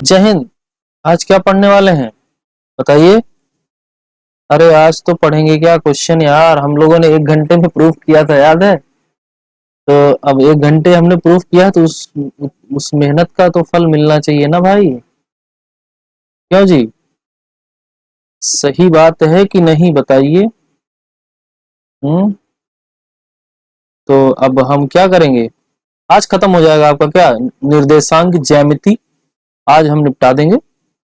जय हिंद। आज क्या पढ़ने वाले हैं बताइए। अरे आज तो पढ़ेंगे क्या क्वेश्चन यार, हम लोगों ने 1 घंटे में प्रूफ किया था, याद है? तो अब 1 घंटे हमने प्रूफ किया तो उस मेहनत का तो फल मिलना चाहिए ना भाई। क्यों जी? सही बात है कि नहीं बताइए। हम्म। तो अब हम क्या करेंगे? आज खत्म हो जाएगा आपका क्या निर्देशांक ज्यामिति, आज हम निपटा देंगे।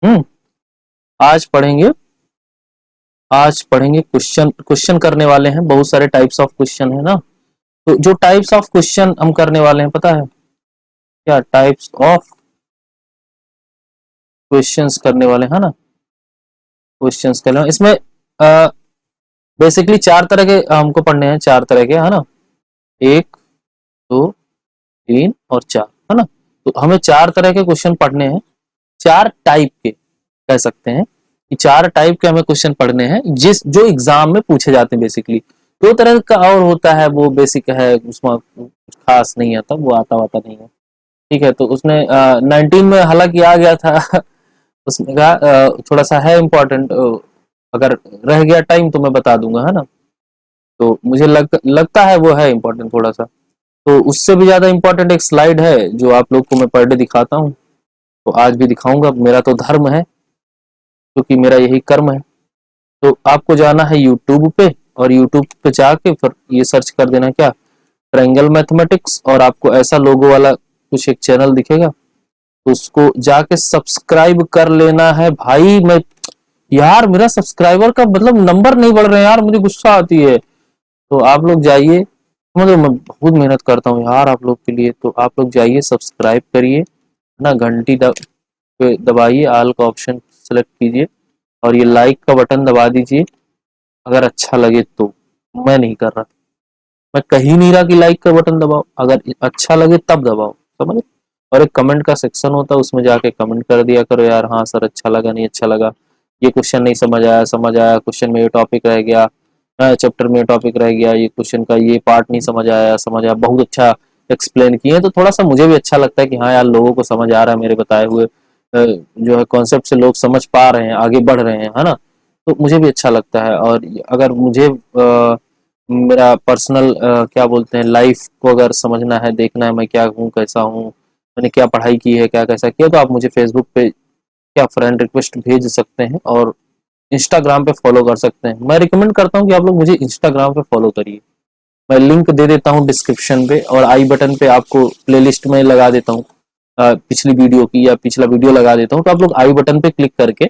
हम्म। आज पढ़ेंगे, आज पढ़ेंगे क्वेश्चन, क्वेश्चन करने वाले हैं। बहुत सारे टाइप्स ऑफ क्वेश्चन है ना। तो जो टाइप्स ऑफ क्वेश्चन हम करने वाले हैं पता है क्या? टाइप्स ऑफ क्वेश्चंस करने वाले हैं ना। क्वेश्चंस करने वाले इसमें बेसिकली 4 तरह के हमको पढ़ने हैं, 4 तरह के है ना। 1, 2, 3 और 4 है ना। तो हमें 4 तरह के क्वेश्चन पढ़ने हैं, 4 टाइप के कह सकते हैं कि 4 टाइप के हमें क्वेश्चन पढ़ने हैं जिस जो एग्जाम में पूछे जाते हैं। बेसिकली 2 तरह का और होता है, वो बेसिक है, उसमें कुछ खास नहीं आता, वो आता वाता नहीं है। ठीक है, तो उसने 19 में हालांकि आ गया था उसने कहा थोड़ा सा है इम्पोर्टेंट, अगर रह गया टाइम तो मैं बता दूंगा है ना। तो मुझे लगता है वो है इम्पोर्टेंट थोड़ा सा। तो उससे भी ज्यादा इम्पोर्टेंट एक स्लाइड है जो आप लोग को मैं पर डे दिखाता हूँ। तो आज भी दिखाऊंगा, मेरा तो धर्म है क्योंकि मेरा यही कर्म है। तो आपको जाना है यूट्यूब पे, और यूट्यूब पे जाके फिर ये सर्च कर देना क्या, ट्रायंगल मैथमेटिक्स, और आपको ऐसा लोगो वाला कुछ एक चैनल दिखेगा, तो उसको जाके सब्सक्राइब कर लेना है भाई। मैं यार मेरा सब्सक्राइबर का मतलब नंबर नहीं बढ़ रहे हैं यार, मुझे गुस्सा आती है। तो आप लोग जाइए, मतलब मैं बहुत मेहनत करता हूँ यार आप लोग के लिए। तो आप लोग जाइए, सब्सक्राइब करिए ना, घंटी पे दबाइए, ऑल का ऑप्शन सेलेक्ट कीजिए, और ये लाइक का बटन दबा दीजिए अगर अच्छा लगे तो। मैं नहीं कर रहा, मैं कहीं नहीं रहा कि लाइक का बटन दबाओ, अगर अच्छा लगे तब दबाओ, समझ। और एक कमेंट का सेक्शन होता है, उसमें जाके कमेंट कर दिया करो यार, हाँ सर अच्छा लगा, नहीं अच्छा लगा, ये क्वेश्चन नहीं समझ आया, समझ आया, क्वेश्चन में ये टॉपिक रह गया, चैप्टर में टॉपिक रह गया, ये क्वेश्चन का ये पार्ट नहीं समझ आया, समझ आया, बहुत अच्छा एक्सप्लेन किए। तो थोड़ा सा मुझे भी अच्छा लगता है कि हाँ यार लोगों को समझ आ रहा है मेरे बताए हुए जो है कॉन्सेप्ट से, लोग समझ पा रहे हैं, आगे बढ़ रहे हैं, है ना। तो मुझे भी अच्छा लगता है। और अगर मुझे मेरा पर्सनल क्या बोलते हैं लाइफ को अगर समझना है, देखना है मैं क्या हूँ, कैसा हूँ, मैंने क्या पढ़ाई की है, क्या कैसा किया, तो आप मुझे फेसबुक पे क्या फ्रेंड रिक्वेस्ट भेज सकते हैं, और इंस्टाग्राम पे फॉलो कर सकते हैं। मैं रिकमेंड करता हूँ कि आप लोग मुझे इंस्टाग्राम पे फॉलो करिए। मैं लिंक दे देता हूँ डिस्क्रिप्शन पे, और आई बटन पे आपको प्लेलिस्ट में लगा देता हूँ पिछली वीडियो की, या पिछला वीडियो लगा देता हूँ। तो आप लोग आई बटन पे क्लिक करके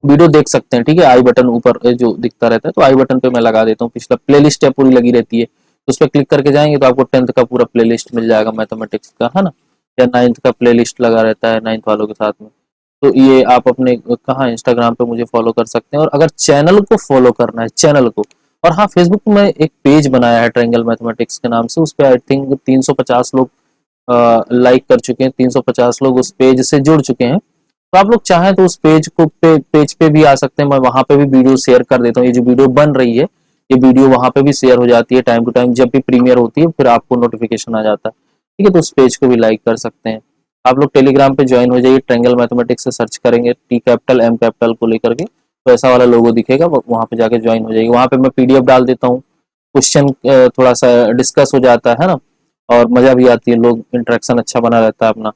वीडियो देख सकते हैं। ठीक है, आई बटन ऊपर जो दिखता रहता है, तो आई बटन पे मैं लगा देता हूँ, पिछला प्लेलिस्ट है पूरी लगी रहती है, तो उस पर क्लिक करके जाएंगे तो आपको 10th का पूरा प्लेलिस्ट मिल जाएगा मैथमेटिक्स का, है ना। या 9th का प्लेलिस्ट लगा रहता है 9th वालों के साथ में। तो ये आप अपने कहाँ इंस्टाग्राम पे मुझे फॉलो कर सकते हैं। और अगर चैनल को फॉलो करना है, चैनल को, और हाँ फेसबुक में एक पेज बनाया है ट्रायंगल मैथमेटिक्स के नाम से, उस पर आई थिंक 350 लोग लाइक कर चुके हैं, 350 लोग उस पेज से जुड़ चुके हैं। तो आप लोग चाहें तो उस पेज पे भी आ सकते हैं, मैं वहां पे भी वीडियो शेयर कर देता हूँ। ये जो वीडियो बन रही है, ये वीडियो वहां पे भी शेयर हो जाती है टाइम टू टाइम, जब भी प्रीमियर होती है फिर आपको नोटिफिकेशन आ जाता है। ठीक है, तो उस पेज को भी लाइक कर सकते हैं। आप लोग टेलीग्राम पे ज्वाइन हो जाइए, ट्रायंगल मैथमेटिक्स से सर्च करेंगे, टी कैपिटल एम कैपिटल को लेकर के, तो ऐसा वाला लोगो दिखेगा, वहां पे जाके ज्वाइन हो जाइए। वहां पे मैं पीडीएफ डाल देता हूँ, क्वेश्चन थोड़ा सा डिस्कस हो जाता है ना, और मजा भी आती है, लोग इंटरेक्शन अच्छा बना रहता है अपना।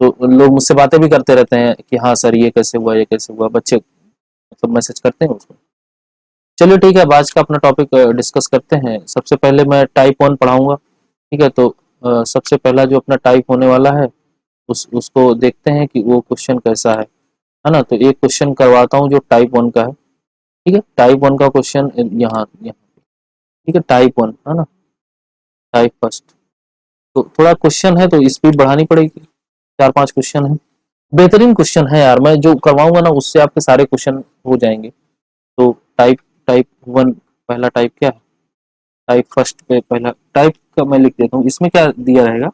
तो लोग मुझसे बातें भी करते रहते हैं कि हाँ सर ये कैसे हुआ, ये कैसे हुआ, बच्चे मतलब मैसेज करते हैं उसको। चलिए ठीक है, अब आज का अपना टॉपिक डिस्कस करते हैं। सबसे पहले मैं टाइप 1 पढ़ाऊंगा। ठीक है, तो सबसे पहला जो अपना टाइप होने वाला है, उसको देखते हैं कि वो क्वेश्चन कैसा है ना। तो एक क्वेश्चन करवाता हूँ जो टाइप 1 का है। ठीक है, टाइप 1 का क्वेश्चन यहाँ यहाँ। ठीक है, टाइप 1 है ना, टाइप फर्स्ट। तो थोड़ा क्वेश्चन है तो स्पीड बढ़ानी पड़ेगी, 4-5 क्वेश्चन है, बेहतरीन क्वेश्चन है यार। मैं जो करवाऊंगा ना उससे आपके सारे क्वेश्चन हो जाएंगे। तो टाइप टाइप 1 पहला टाइप क्या है, टाइप फर्स्ट पे पहला टाइप का मैं लिख देता हूँ। इसमें क्या दिया रहेगा,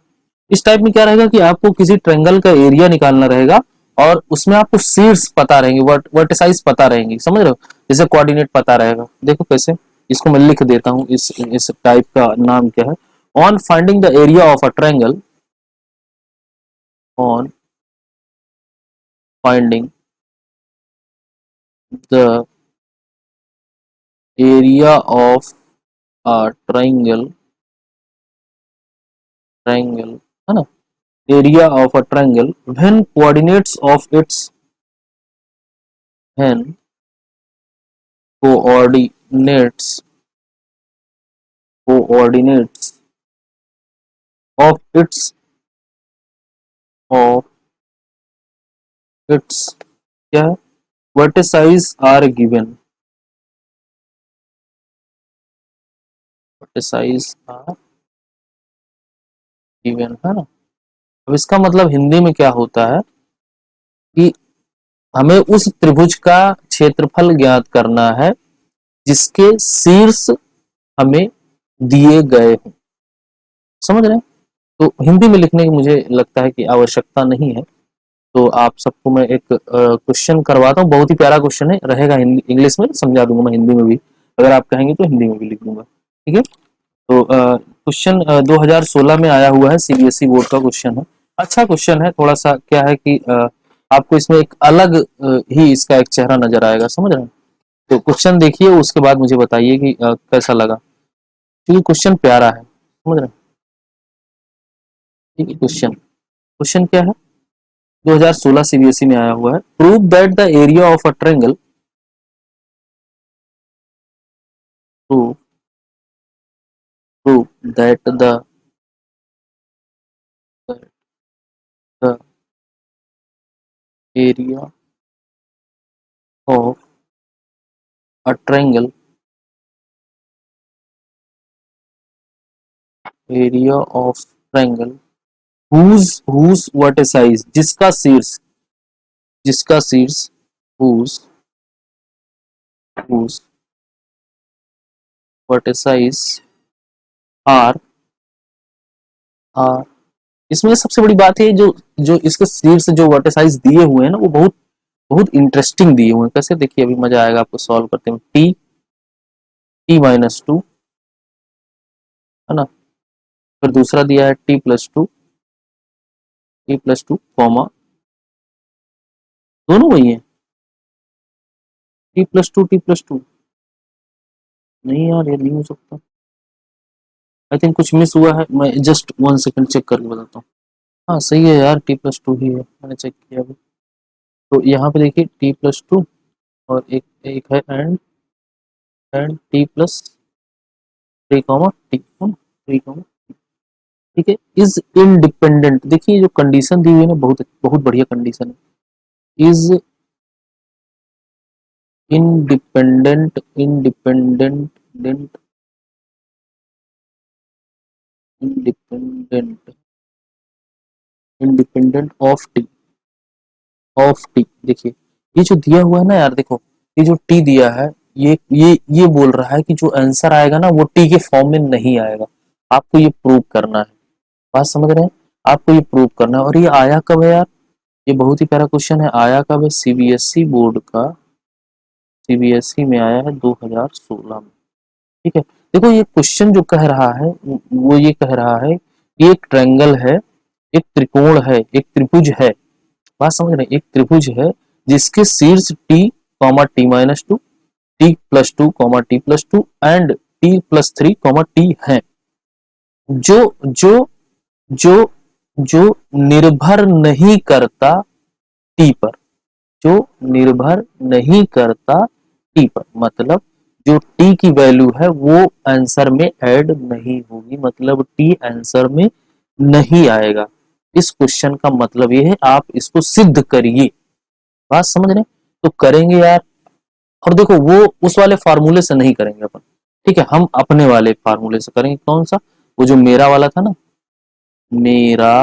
इस टाइप में क्या रहेगा कि आपको किसी ट्रायंगल का एरिया निकालना रहेगा, और उसमें आपको शीर्ष पता रहेंगे, वर्टिसाइज पता रहेंगी, समझ रहे हो। जैसे कोऑर्डिनेट पता रहेगा, देखो कैसे, इसको मैं लिख देता हूँ। इस टाइप का नाम क्या है, on finding the area of a triangle, on finding the area of a triangle, है ना, area of a triangle when coordinates of its, when coordinates coordinates of its of its क्या है, वर्टिसाइज आर गिवन, वर्टिसाइज आर गिवन, है ना। अब इसका मतलब हिंदी में क्या होता है कि हमें उस त्रिभुज का क्षेत्रफल ज्ञात करना है जिसके शीर्ष हमें दिए गए हों, समझ रहे हैं। तो हिंदी में लिखने की मुझे लगता है कि आवश्यकता नहीं है, तो आप सबको मैं एक क्वेश्चन करवाता हूँ, बहुत ही प्यारा क्वेश्चन है, रहेगा हिंदी इंग्लिश में समझा दूंगा मैं हिंदी में भी, अगर आप कहेंगे तो हिंदी में भी लिख दूंगा, ठीक है। तो क्वेश्चन 2016 में आया हुआ है, सीबीएसई बोर्ड का क्वेश्चन है, अच्छा क्वेश्चन है, थोड़ा सा क्या है कि आपको इसमें एक अलग ही इसका एक चेहरा नजर आएगा, समझ रहे हैं। तो क्वेश्चन देखिए, उसके बाद मुझे बताइए कि कैसा लगा, क्योंकि क्वेश्चन प्यारा है, समझ रहे हैं। ठीक है, क्वेश्चन क्वेश्चन क्या है, 2016 सीबीएसई में आया हुआ है, prove that the area of a triangle, prove prove that the area of a triangle, area of triangle whose vertices, जिसका शीर्ष whose whose vertices are are, इसमें सबसे बड़ी बात है जो जो इसके शीर्ष जो वर्टिसाइज दिए हुए हैं ना, वो बहुत बहुत इंटरेस्टिंग दिए हुए हैं। कैसे, देखिए अभी मजा आएगा आपको सॉल्व करते हैं। टी T-2, है ना, फिर दूसरा दिया है T+2 कॉमा, दोनों वही है, T+2 नहीं यार, ये नहीं हो सकता, आई थिंक कुछ मिस हुआ है, मैं जस्ट 1 सेकंड चेक करके बताता हूँ। हाँ सही है यार, T+2 ही है, मैंने चेक किया अभी। तो यहाँ पे देखिए T+2 और एक एक है एंड T+3 कॉमा टी, है ना, 3 कॉमा, ठीक है। इज इंडिपेंडेंट, देखिए जो कंडीशन दी हुई है ना, बहुत बहुत बढ़िया कंडीशन है। Is independent independent independent of T, देखिए ये जो दिया हुआ है ना यार, देखो ये जो टी दिया है, ये बोल रहा है कि जो आंसर आएगा ना वो टी के फॉर्म में नहीं आएगा, आपको ये प्रूव करना है, बात समझ रहे हैं, आपको ये प्रूव करना है। और ये आया कब है यार, ये बहुत ही प्यारा क्वेश्चन है, आया कब है, सीबीएसई बोर्ड का, सीबीएसई में आया है 2016 में, ठीक है। देखो ये क्वेश्चन जो कह रहा है वो ये कह रहा है कि एक ट्रायंगल है, एक त्रिकोण है, एक त्रिभुज है, बात समझ रहे हैं, एक त्रिभुज है जिसके शीर्ष T comma T-2, T+2 and T+3 T जो जो जो जो निर्भर नहीं करता टी पर, जो निर्भर नहीं करता टी पर, मतलब जो टी की वैल्यू है वो आंसर में ऐड नहीं होगी, मतलब टी आंसर में नहीं आएगा। इस क्वेश्चन का मतलब ये है, आप इसको सिद्ध करिए, बात समझ रहे हैं। तो करेंगे यार, और देखो वो उस वाले फार्मूले से नहीं करेंगे अपन, ठीक है, हम अपने वाले फार्मूले से करेंगे, कौन सा, वो जो मेरा वाला था ना, मेरा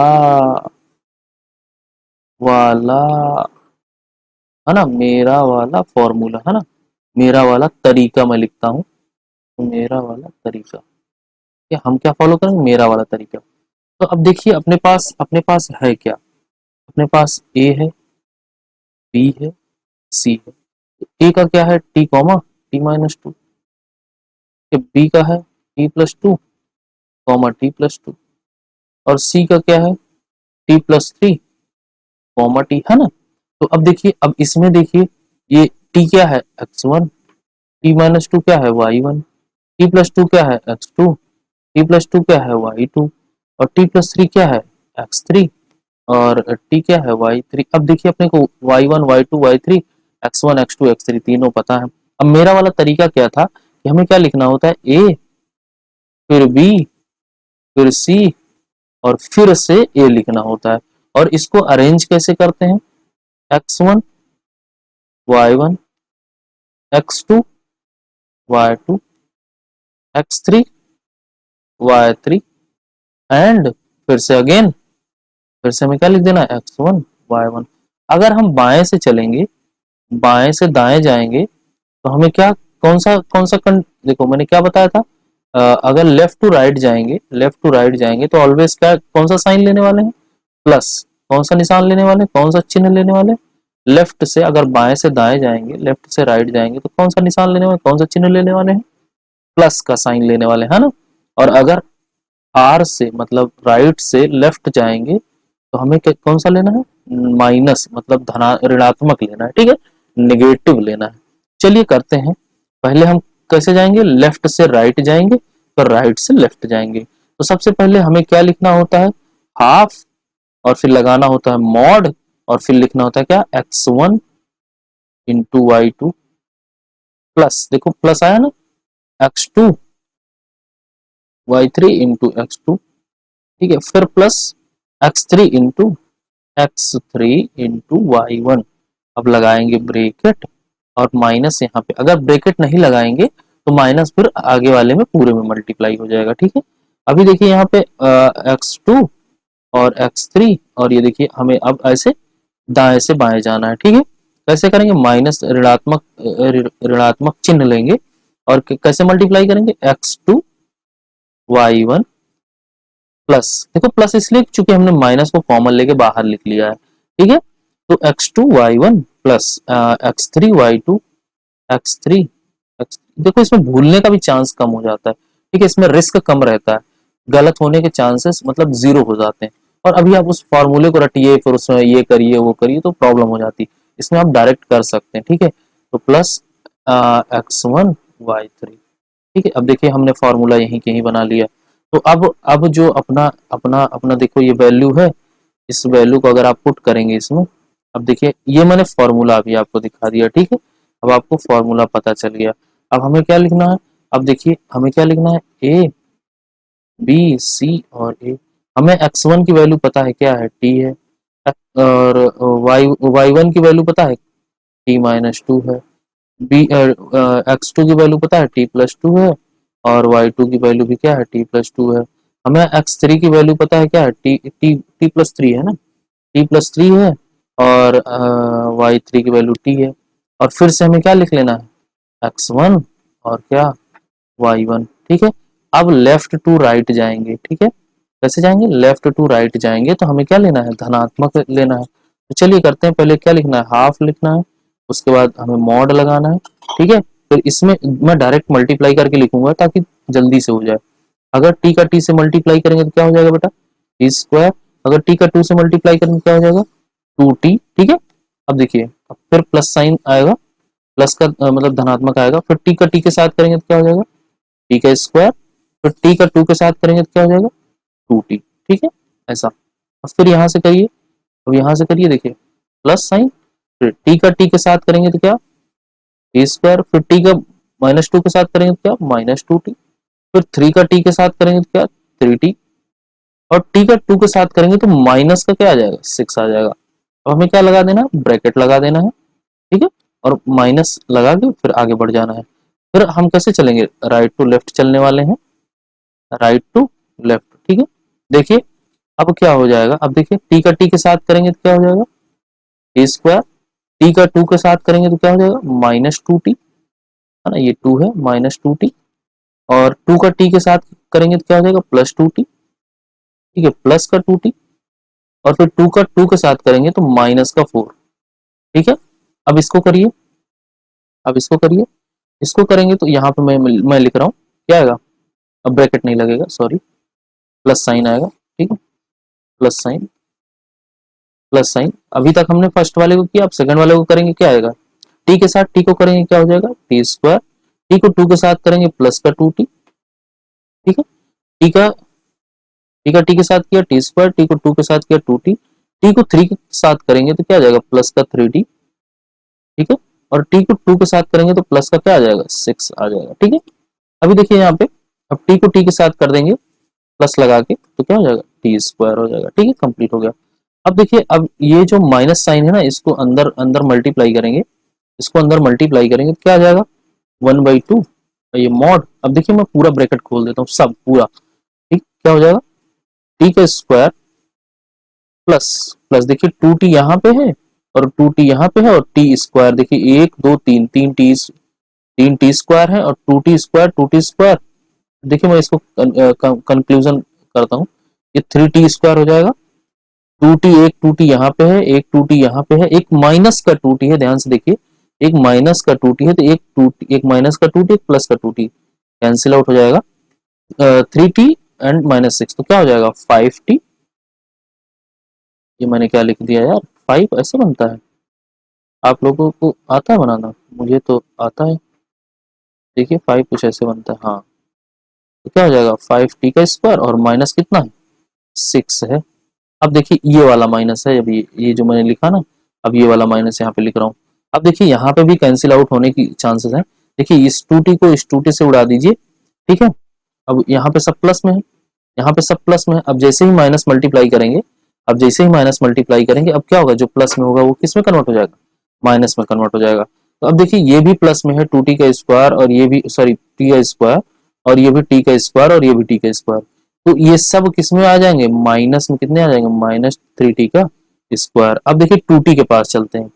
वाला, है ना, मेरा वाला फॉर्मूला, है ना, मेरा वाला तरीका मैं लिखता हूँ, तो मेरा वाला तरीका, क्या हम क्या फॉलो करेंगे, मेरा वाला तरीका। तो अब देखिए अपने पास है क्या, अपने पास ए है, बी है, सी है। ए का क्या है, T, T-2, बी का है T+2, और सी का क्या है T+3, टी, है ना। तो अब देखिए, अब इसमें देखिए ये t क्या है x1, t माइनस टू क्या है y1, t प्लस टू क्या है x2, t प्लस टू क्या है y2, और t प्लस थ्री क्या है x3, और t क्या है y3। अब देखिए अपने को y1 y2 y3 x1 x2 x3 तीनों पता है। अब मेरा वाला तरीका क्या था कि हमें क्या लिखना होता है, a फिर b फिर c और फिर से a लिखना होता है। और इसको अरेंज कैसे करते हैं, x1 y1 x2 y2 x3 y3 and फिर से अगेन, फिर से हमें क्या लिख देना है x1 y1। अगर हम बाएं से चलेंगे, बाएं से दाएं जाएंगे, तो हमें क्या, देखो मैंने क्या बताया था, अगर लेफ्ट टू राइट जाएंगे, लेफ्ट टू राइट जाएंगे तो ऑलवेज क्या, कौन सा साइन लेने वाले हैं, प्लस। कौन सा निशान लेने वाले हैं, कौन सा चिन्ह लेने वाले हैं, लेफ्ट से अगर बाएं से दाएं जाएंगे, लेफ्ट से राइट जाएंगे तो कौन सा निशान लेने वाले, कौन सा चिन्ह लेने वाले हैं, प्लस का साइन लेने वाले हैं, है ना। और अगर आर से मतलब राइट से लेफ्ट जाएंगे तो हमें कौन सा लेना है, माइनस मतलब धना ऋणात्मक लेना है, ठीक है, नेगेटिव लेना है। चलिए करते हैं, पहले हम कैसे जाएंगे, लेफ्ट से राइट जाएंगे, फिर राइट से लेफ्ट जाएंगे। तो सबसे पहले हमें क्या लिखना होता है, हाफ, और फिर लगाना होता है मॉड, और फिर लिखना होता है क्या, x1 इंटू y2 प्लस, देखो प्लस आया ना, x2 y3 इंटू x2, ठीक है, फिर plus x3 into x3 into y1। अब लगाएंगे ब्रेकेट और माइनस, यहाँ पे अगर ब्रेकेट नहीं लगाएंगे तो माइनस फिर आगे वाले में पूरे में मल्टीप्लाई हो जाएगा, ठीक है। अभी देखिए यहाँ पे x2 और x3, और ये देखिए हमें अब ऐसे दाएं से बाएं जाना है, ठीक है। कैसे करेंगे, माइनस ऋणात्मक चिन्ह लेंगे और कैसे मल्टीप्लाई करेंगे, x2 y1 प्लस, देखो प्लस इसलिए चूंकि हमने माइनस को कॉमन लेके बाहर लिख लिया है, ठीक है। तो x2 y1 plus x3 y2 x3 x, देखो इसमें भूलने का भी चांस कम हो जाता है, ठीक है, इसमें रिस्क कम रहता है, गलत होने के चांसेस मतलब जीरो हो जाते हैं। और अभी आप उस फॉर्मूले को रटिए, फिर उसमें ये करिए वो करिए तो प्रॉब्लम हो जाती है, इसमें आप डायरेक्ट कर सकते हैं, ठीक है। तो प्लस x1 y3, ठीक है। अब देखिए हमने फॉर्मूला यहीं के ही बना लिया। तो अब जो अपना अपना अपना देखो ये वैल्यू है, इस वैल्यू को अगर आप पुट करेंगे इसमें, अब देखिए ये मैंने फॉर्मूला अभी आपको दिखा दिया, ठीक है। अब आपको फॉर्मूला पता चल गया। अब हमें क्या लिखना है, अब देखिए हमें क्या लिखना है, ए बी सी और ए। हमें x1 की वैल्यू पता है क्या है, t है, और y1 की वैल्यू पता है t माइनस टू है, बी x2 की वैल्यू पता है t प्लस टू है, और y2 की वैल्यू भी क्या है t प्लस टू है। हमें x3 की वैल्यू पता है क्या है, t प्लस थ्री है ना, t प्लस थ्री है, और y3 की वैल्यू t है। और फिर से हमें क्या लिख लेना है, x1 और क्या y1, ठीक है। अब लेफ्ट टू राइट जाएंगे, ठीक है, कैसे जाएंगे, लेफ्ट टू राइट जाएंगे तो हमें क्या लेना है, धनात्मक लेना है। तो चलिए करते हैं, पहले क्या लिखना है, हाफ लिखना है, उसके बाद हमें मॉड लगाना है, ठीक है। फिर इसमें मैं डायरेक्ट मल्टीप्लाई करके लिखूंगा ताकि जल्दी से हो जाए। अगर टी का टी से मल्टीप्लाई करेंगे तो क्या हो जाएगा बेटा, टी स्क्वायर, अगर टी का टू से मल्टीप्लाई करेंगे तो क्या हो जाएगा, टू टी, ठीक है। अब देखिए, अब फिर प्लस साइन आएगा, प्लस का मतलब धनात्मक आएगा, फिर टी का टी के साथ करेंगे तो क्या हो जाएगा, टी का स्क्वायर, फिर टी का टू के साथ करेंगे तो क्या हो जाएगा, टू टी, ठीक है, ऐसा। अब फिर यहाँ से करिए, अब यहाँ से करिए, देखिए प्लस साइन, फिर टी का टी के साथ करेंगे तो क्या, टी स्क्वायर, फिर टी का माइनस टू के साथ करेंगे तो क्या, माइनस टू टी, फिर थ्री का टी के साथ करेंगे तो क्या, थ्री टी, और टी का टू के साथ करेंगे तो माइनस का क्या आ जाएगा, सिक्स आ जाएगा। अब हमें क्या लगा देना है, ब्रैकेट लगा देना है, ठीक है, और माइनस लगा के फिर आगे बढ़ जाना है। फिर हम कैसे चलेंगे, राइट टू लेफ्ट चलने वाले हैं, राइट टू लेफ्ट, ठीक है। देखिए अब क्या हो जाएगा, अब देखिए टी का टी के साथ करेंगे तो क्या हो जाएगा, टी स्क्वायर, टी का टू के साथ करेंगे तो क्या हो जाएगा, माइनस टू टी, है ना, ये टू है, माइनस टू टी, और टू का टी के साथ करेंगे तो क्या हो जाएगा, प्लस टू टी, ठीक है, प्लस का टू टी, और फिर टू का टू के साथ करेंगे तो माइनस का फोर, ठीक है। अब इसको करिए, अब इसको करिए, इसको करेंगे तो यहाँ पे मैं लिख रहा हूँ क्या आएगा, अब ब्रैकेट नहीं लगेगा, सॉरी, प्लस साइन आएगा, ठीक है, प्लस साइन, प्लस साइन। अभी तक हमने फर्स्ट वाले को किया, अब सेकंड वाले को करेंगे, क्या आएगा, टी के साथ टी को करेंगे क्या हो जाएगा, टी स्क्वायर, टी को टू के साथ करेंगे प्लस का टू टी, ठीक है, टी का टी के साथ किया टी स्क्वायर, टी को टू के साथ किया टू टी, टी को थ्री के साथ करेंगे तो क्या आ जाएगा प्लस का थ्री टी, ठीक है, और टी को टू के साथ करेंगे तो प्लस का क्या आ जाएगा सिक्स आ जाएगा, ठीक है। अभी देखिए यहाँ पे, अब टी को टी के साथ कर देंगे प्लस लगा के तो क्या हो जाएगा टी स्क्वायर हो जाएगा, ठीक है, कंप्लीट हो गया। अब देखिए, अब ये जो माइनस साइन है ना, इसको अंदर अंदर मल्टीप्लाई करेंगे, इसको अंदर मल्टीप्लाई करेंगे तो क्या आ जाएगा 1/2, ये मॉड। अब देखिए मैं पूरा ब्रैकेट खोल देता हूँ सब पूरा, ठीक, क्या हो जाएगा टी का स्क्वायर प्लस प्लस देखिए टू टी यहाँ पे है और टू टी यहाँ पे है और टी स्क्वायर देखिए एक दो तीन, तीन टी स्क्वायर है और टू टी स्क्वायर। देखिए मैं इसको कंक्लूजन करता हूँ, ये थ्री टी स्क्वायर हो जाएगा, टू टी, एक टू टी यहाँ पे है, एक टू टी यहाँ पे है, एक माइनस का टू टी है, ध्यान से देखिए एक माइनस का टू टी है तो एक माइनस का टू टी, एक प्लस का टू टी, कैंसिल आउट हो जाएगा, three T and minus six तो क्या हो जाएगा फाइव टी। ये मैंने क्या लिख दिया यार, फाइव ऐसे बनता है, आप लोगों को आता है बनाना, मुझे तो आता है, देखिए फाइव कुछ ऐसे बनता है, हाँ, तो क्या हो जाएगा फाइव टी का स्क्वायर और माइनस कितना है सिक्स है। अब देखिए ये वाला माइनस है, अभी ये जो मैंने लिखा ना, अब ये वाला माइनस यहाँ पे लिख रहा हूँ। अब देखिए यहाँ पे भी कैंसिल आउट होने की चांसेस है, देखिए इस टू टी को इस टू टी से उड़ा दीजिए, ठीक है। अब यहाँ पे सब प्लस में है, यहाँ पे सब प्लस में है, अब जैसे ही माइनस मल्टीप्लाई करेंगे, अब जैसे ही माइनस मल्टीप्लाई करेंगे, अब क्या होगा जो प्लस में होगा वो किस में कन्वर्ट हो जाएगा, माइनस में कन्वर्ट हो जाएगा। तो अब देखिए ये भी प्लस में है टू टी का स्क्वायर और ये भी सॉरी टी का स्क्वायर और ये भी टी का स्क्वायर और ये भी टी का स्क्वायर, तो ये सब किस में आ जाएंगे माइनस में, कितने आ जाएंगे माइनस थ्री टी का स्क्वायर। अब देखिए टू टी के पास चलते हैं,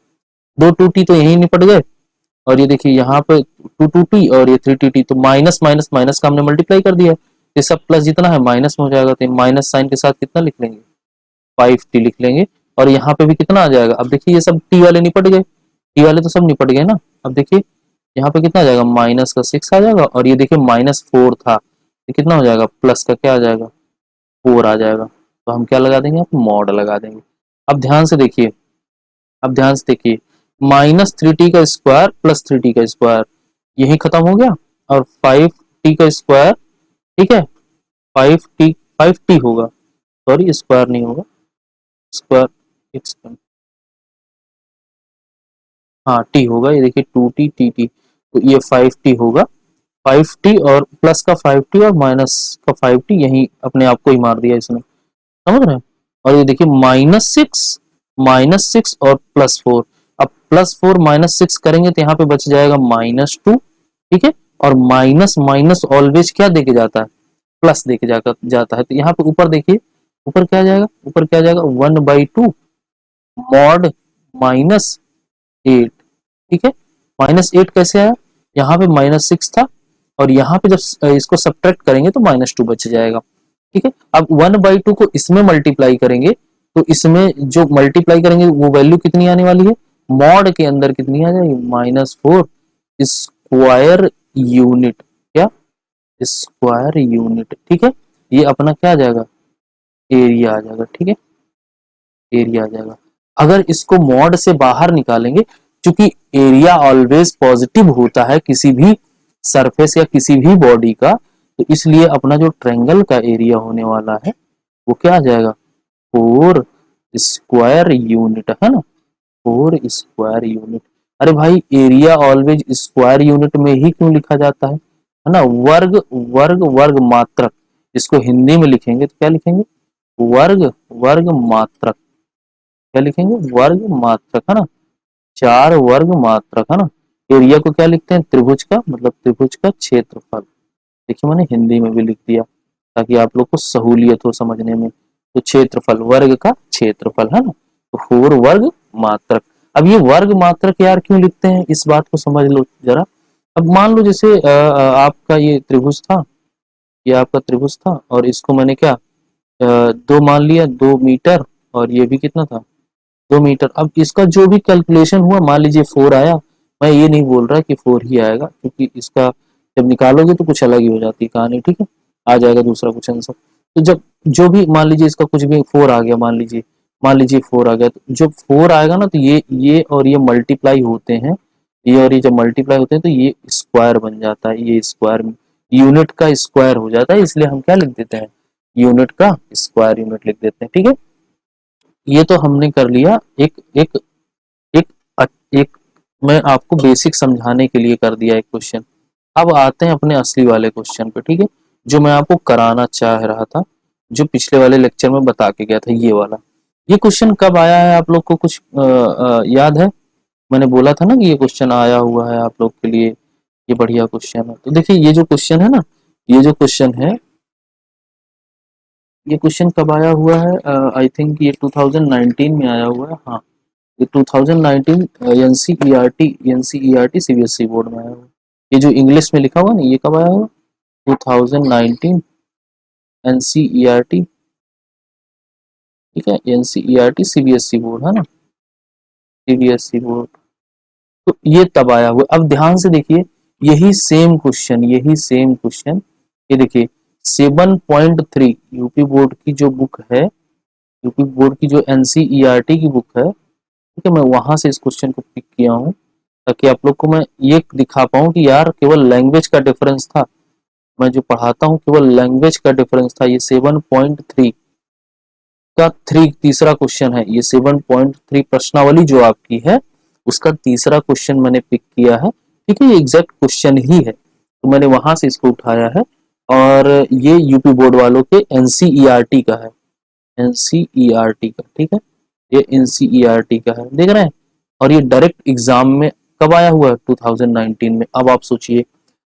दो टू टी तो यही निपट गए और ये देखिए यहाँ पे टू टू टी और ये थ्री टी टी, तो माइनस माइनस माइनस का हमने मल्टीप्लाई कर दिया, ये सब प्लस जितना है माइनस में हो जाएगा, तो माइनस साइन के साथ कितना लिख लेंगे फाइव टी लिख लेंगे और यहाँ पे भी कितना आ जाएगा। अब देखिए ये सब टी वाले निपट गए, टी वाले तो सब निपट गए ना। अब देखिए यहाँ पे कितना आ जाएगा माइनस का सिक्स आ जाएगा और ये देखिए माइनस फोर था, ये कितना हो जाएगा प्लस का क्या आ जाएगा फोर आ जाएगा, तो हम क्या लगा देंगे मॉड लगा देंगे। अब ध्यान से देखिए, अब ध्यान से देखिए माइनस थ्री टी का स्क्वायर प्लस थ्री टी का स्क्वायर यही खत्म हो गया और फाइव टी का स्क्वायर, ठीक है, फाइव टी होगा, सॉरी स्क्वायर नहीं होगा, स्क्वायर एक सेकंड, हाँ टी होगा, ये देखिए टू टी टी टी, तो ये फाइव टी होगा, फाइव टी और प्लस का फाइव टी और माइनस का फाइव टी यही अपने आप को ही मार दिया इसने, समझ रहे हैं। और ये देखिए माइनस सिक्स और प्लस फोर, अब प्लस फोर माइनस सिक्स करेंगे तो यहाँ पे बच जाएगा माइनस टू, ठीक है, और माइनस माइनस ऑलवेज क्या देके जाता है प्लस देके जाता है, तो यहाँ पे ऊपर देखिए ऊपर क्या आ जाएगा, ऊपर क्या आ जाएगा 1/2 मॉड माइनस एट, ठीक है, माइनस एट कैसे आया, यहाँ पे माइनस सिक्स था और यहाँ पे जब इसको सब्ट्रैक्ट करेंगे तो माइनस टू बच जाएगा, ठीक है। अब 1/2 को इसमें मल्टीप्लाई करेंगे तो इसमें जो मल्टीप्लाई करेंगे वो वैल्यू कितनी आने वाली है, मॉड के अंदर कितनी आ जाएगी माइनस फोर स्क्वायर यूनिट, क्या स्क्वायर यूनिट, ठीक है, ये अपना क्या आ जाएगा एरिया आ जाएगा, ठीक है, एरिया आ जाएगा। अगर इसको मॉड से बाहर निकालेंगे, क्योंकि एरिया ऑलवेज पॉजिटिव होता है किसी भी सरफेस या किसी भी बॉडी का, तो इसलिए अपना जो ट्रायंगल का एरिया होने वाला है वो क्या आ जाएगा फोर स्क्वायर यूनिट, है ना, फोर स्क्वायर यूनिट। अरे भाई एरिया ऑलवेज स्क्वायर यूनिट में ही क्यों लिखा जाता है ना, वर्ग वर्ग वर्ग मात्रक, इसको हिंदी में लिखेंगे तो क्या लिखेंगे वर्ग वर्ग मात्रक, क्या लिखेंगे वर्ग मात्रक, है ना, चार वर्ग मात्रक, है ना। एरिया को क्या लिखते हैं त्रिभुज का, मतलब त्रिभुज का क्षेत्रफल, देखिए मैंने हिंदी में भी लिख दिया ताकि आप लोग को सहूलियत हो समझने में, तो क्षेत्रफल वर्ग का क्षेत्रफल, है ना, तो फोर वर्ग मात्रक। अब ये वर्ग मात्रक यार क्यों लिखते हैं इस बात को समझ लो जरा। अब मान लो जैसे आपका ये त्रिभुज था, ये आपका त्रिभुज था और इसको मैंने क्या दो मान लिया 2 मीटर और ये भी कितना था 2 मीटर। अब इसका जो भी कैलकुलेशन हुआ मान लीजिए फोर आया, मैं ये नहीं बोल रहा कि फोर ही आएगा क्योंकि इसका जब निकालोगे तो कुछ अलग ही हो जाती है कहानी, ठीक है, आ जाएगा दूसरा कुछ आंसर। तो जब जो भी मान लीजिए इसका कुछ भी फोर आ गया मान लीजिए, मान लीजिए 4 आ गया, तो जब 4 आएगा ना तो ये और ये मल्टीप्लाई होते हैं, ये और ये जब मल्टीप्लाई होते हैं तो ये स्क्वायर बन जाता है, ये स्क्वायर यूनिट का स्क्वायर हो जाता है, इसलिए हम क्या लिख देते हैं, यूनिट का स्क्वायर यूनिट लिख देते हैं। ठीक है, ये तो हमने कर लिया एक एक एक एक मैं आपको बेसिक समझाने के लिए कर दिया एक क्वेश्चन। अब आते हैं अपने असली वाले क्वेश्चन पे। ठीक है, जो मैं आपको कराना चाह रहा था, जो पिछले वाले लेक्चर में बता के गया था, ये वाला। ये क्वेश्चन कब आया है आप लोग को कुछ याद है? मैंने बोला था ना कि ये क्वेश्चन आया हुआ है आप लोग के लिए, ये बढ़िया क्वेश्चन है। तो देखिए ये जो क्वेश्चन है ना, ये जो क्वेश्चन है, ये क्वेश्चन कब आया हुआ है? आई थिंक ये 2019 में आया हुआ है। हाँ, ये 2019 एनसीईआरटी सीबीएसई बोर्ड में आया हुआ है। ये जो इंग्लिश में लिखा हुआ ना, ये कब आया हुआ? 2019 एनसीईआरटी, ठीक है, एनसीईआरटी सीबीएसई बोर्ड है ना, सीबीएसई बोर्ड। तो ये तब आया हुआ। अब ध्यान से देखिए, यही सेम क्वेश्चन, ये देखिए 7.3 यूपी बोर्ड की जो बुक है, यूपी बोर्ड की जो एनसीईआरटी की बुक है, ठीक है, मैं वहां से इस क्वेश्चन को पिक किया हूँ ताकि आप लोग को मैं ये दिखा पाऊँ कि यार केवल लैंग्वेज का डिफरेंस था, मैं जो पढ़ाता हूँ केवल लैंग्वेज का डिफरेंस था। ये 7.3 का तीसरा क्वेश्चन है, ये 7.3 प्रश्नावली जो आपकी है उसका तीसरा क्वेश्चन मैंने पिक किया है। ठीक है, ये एग्जैक्ट क्वेश्चन ही है, तो मैंने वहां से इसको उठाया है, और ये यूपी बोर्ड वालों के एनसीईआरटी का है, एनसीईआरटी का। ठीक है, ये एनसीईआरटी का है, देख रहे हैं। और ये डायरेक्ट एग्जाम में कब आया हुआ है? 2019 में। अब आप सोचिए,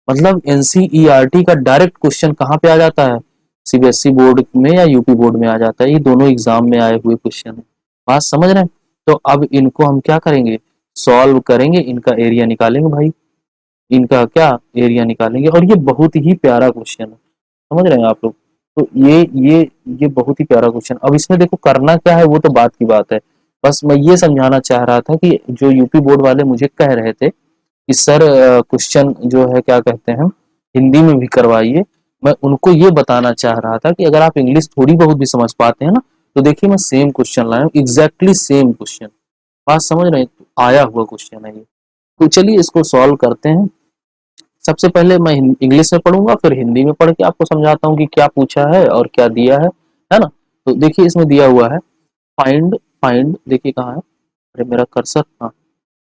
मतलब एनसीईआरटी का डायरेक्ट क्वेश्चन कहाँ पे आ जाता है? सीबीएसई बोर्ड में या यूपी बोर्ड में आ जाता है। ये दोनों एग्जाम में आए हुए क्वेश्चन है, बात समझ रहे हैं? तो अब इनको हम क्या करेंगे, सॉल्व करेंगे, इनका एरिया निकालेंगे भाई, इनका क्या एरिया निकालेंगे। और ये बहुत ही प्यारा क्वेश्चन है, समझ रहे हैं आप लोग? तो ये बहुत ही प्यारा क्वेश्चन। अब इसमें देखो करना क्या है वो तो बात की बात है, बस मैं ये समझाना चाह रहा था कि जो यूपी बोर्ड वाले मुझे कह रहे थे कि सर क्वेश्चन जो है क्या कहते हैं हिंदी में भी करवाइए, मैं उनको ये बताना चाह रहा था कि अगर आप इंग्लिश थोड़ी बहुत भी समझ पाते हैं ना, तो देखिए मैं सेम क्वेश्चन लाया हूँ, एग्जैक्टली सेम क्वेश्चन, बात समझ रहे हैं? तो आया हुआ क्वेश्चन है ये। तो चलिए इसको सॉल्व करते हैं। सबसे पहले मैं इंग्लिश में पढ़ूंगा, फिर हिंदी में पढ़ के आपको समझाता हूँ कि क्या पूछा है और क्या दिया है ना। तो देखिए इसमें दिया हुआ है फाइंड, देखिए कहाँ है, अरे मेरा कर्सर, हाँ,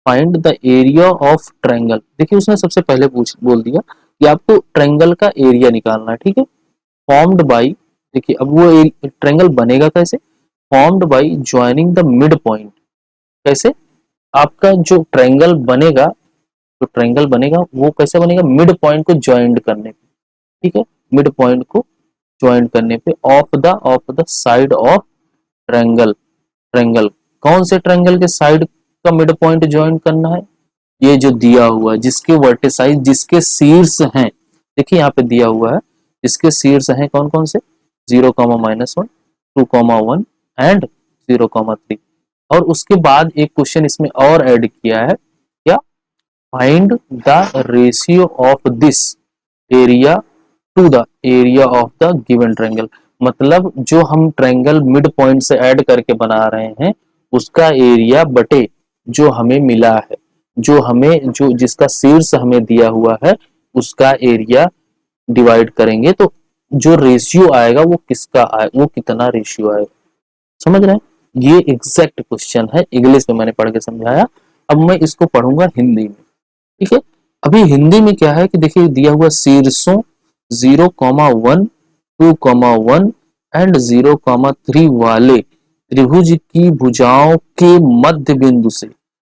find the area of triangle. देखिए उसने सबसे पहले पूछ बोल दिया कि आपको ट्रायंगल का एरिया निकालना है। ठीक है, फॉर्म्ड बाई, देखिए अब वो ट्रायंगल बनेगा कैसे, formed by joining the mid point. कैसे आपका जो ट्रायंगल बनेगा, जो ट्रायंगल बनेगा वो कैसे बनेगा, मिड पॉइंट को ज्वाइंट करने पे। ठीक है, मिड पॉइंट को ज्वाइंट करने पे of the side of triangle. Triangle कौन से ट्रायंगल के साइड का मिड पॉइंट ज्वाइंट करना है? ये जो दिया हुआ है, जिसके वर्टिसाइज, जिसके शीर्ष हैं, देखिए यहाँ पे दिया हुआ है, इसके शीर्ष हैं कौन कौन से, 0,-1, 2,1 एंड 0,3। और उसके बाद एक क्वेश्चन इसमें और ऐड किया है, क्या, find the ratio of this area to the area of the given triangle. मतलब जो हम ट्रायंगल मिड पॉइंट से ऐड करके बना रहे हैं उसका एरिया बटे जो हमें मिला है, जो हमें जो जिसका शीर्ष हमें दिया हुआ है उसका एरिया डिवाइड करेंगे, तो जो रेशियो आएगा वो किसका आए, वो कितना रेशियो आएगा, समझ रहे हैं? ये एग्जैक्ट क्वेश्चन है, इंग्लिश में मैंने पढ़ के समझाया। अब मैं इसको पढ़ूंगा हिंदी में। ठीक है, अभी हिंदी में क्या है कि देखिए दिया हुआ शीर्षों 0,1, 2,1 एंड 0,3 वाले त्रिभुज की भुजाओं के मध्य बिंदु से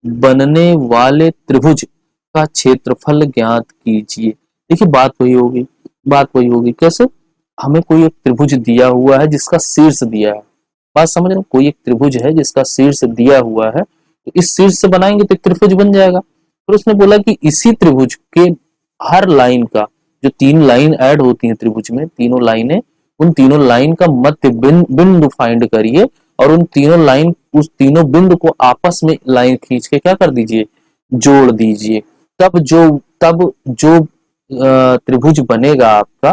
बनने वाले त्रिभुज का क्षेत्रफल ज्ञात कीजिए। देखिए बात वही होगी कैसे, हमें कोई एक त्रिभुज दिया हुआ है जिसका शीर्ष दिया है, बात समझ रहे हैं? कोई एक त्रिभुज है जिसका शीर्ष दिया हुआ है, तो इस शीर्ष से बनाएंगे तो एक त्रिभुज बन जाएगा। फिर उसने बोला कि इसी त्रिभुज के हर लाइन का, जो 3 लाइन ऐड होती हैं त्रिभुज में, तीनों लाइनें, उन तीनों लाइन का मध्य बिंदु फाइंड करिए, और उन तीनों लाइन, उस तीनों बिंदु को आपस में लाइन खींच के क्या कर दीजिए, जोड़ दीजिए। तब जो त्रिभुज बनेगा आपका,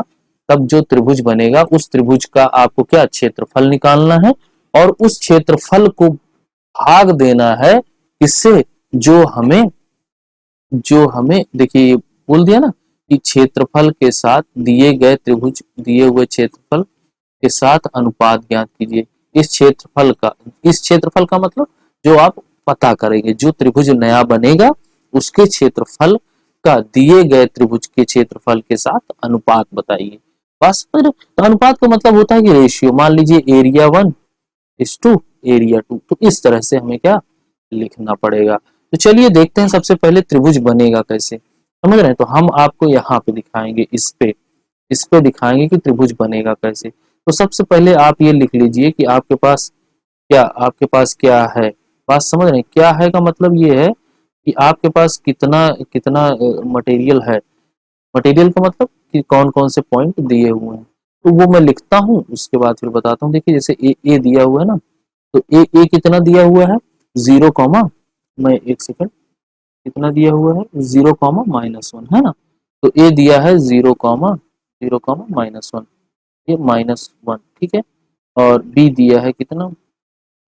तब जो त्रिभुज बनेगा उस त्रिभुज का आपको क्या क्षेत्रफल निकालना है, और उस क्षेत्रफल को भाग देना है इससे जो हमें देखिए बोल दिया ना कि क्षेत्रफल के साथ दिए गए त्रिभुज दिए हुए क्षेत्रफल के साथ अनुपात ज्ञात कीजिए। इस क्षेत्रफल का मतलब जो आप पता करेंगे, जो त्रिभुज नया बनेगा उसके क्षेत्रफल का दिए गए त्रिभुज के क्षेत्रफल के साथ अनुपात बताइए। बस फिर तो अनुपात का मतलब होता है कि रेशियो। मान लीजिए एरिया 1:2 एरिया 2, तो इस तरह से हमें क्या लिखना पड़ेगा। तो चलिए देखते हैं सबसे पहले त्रिभुज बनेगा कैसे, समझ रहे हैं। तो हम आपको यहाँ पे दिखाएंगे, इस पे दिखाएंगे कि त्रिभुज बनेगा कैसे। तो सबसे पहले आप ये लिख लीजिए कि आपके पास क्या है। बात समझ रहे हैं, क्या है का मतलब ये है कि आपके पास कितना कितना मटेरियल है। मटेरियल का मतलब कि कौन कौन से पॉइंट दिए हुए हैं, तो वो मैं लिखता हूँ, उसके बाद फिर बताता हूँ। देखिए जैसे ए दिया हुआ है ना, तो ए कितना दिया हुआ है 0 कॉमा, मैं एक सेकंड, कितना दिया हुआ है 0 कॉमा -1 है ना। तो ए दिया है 0 कॉमा -1, ये -1 ठीक है। और बी दिया है कितना,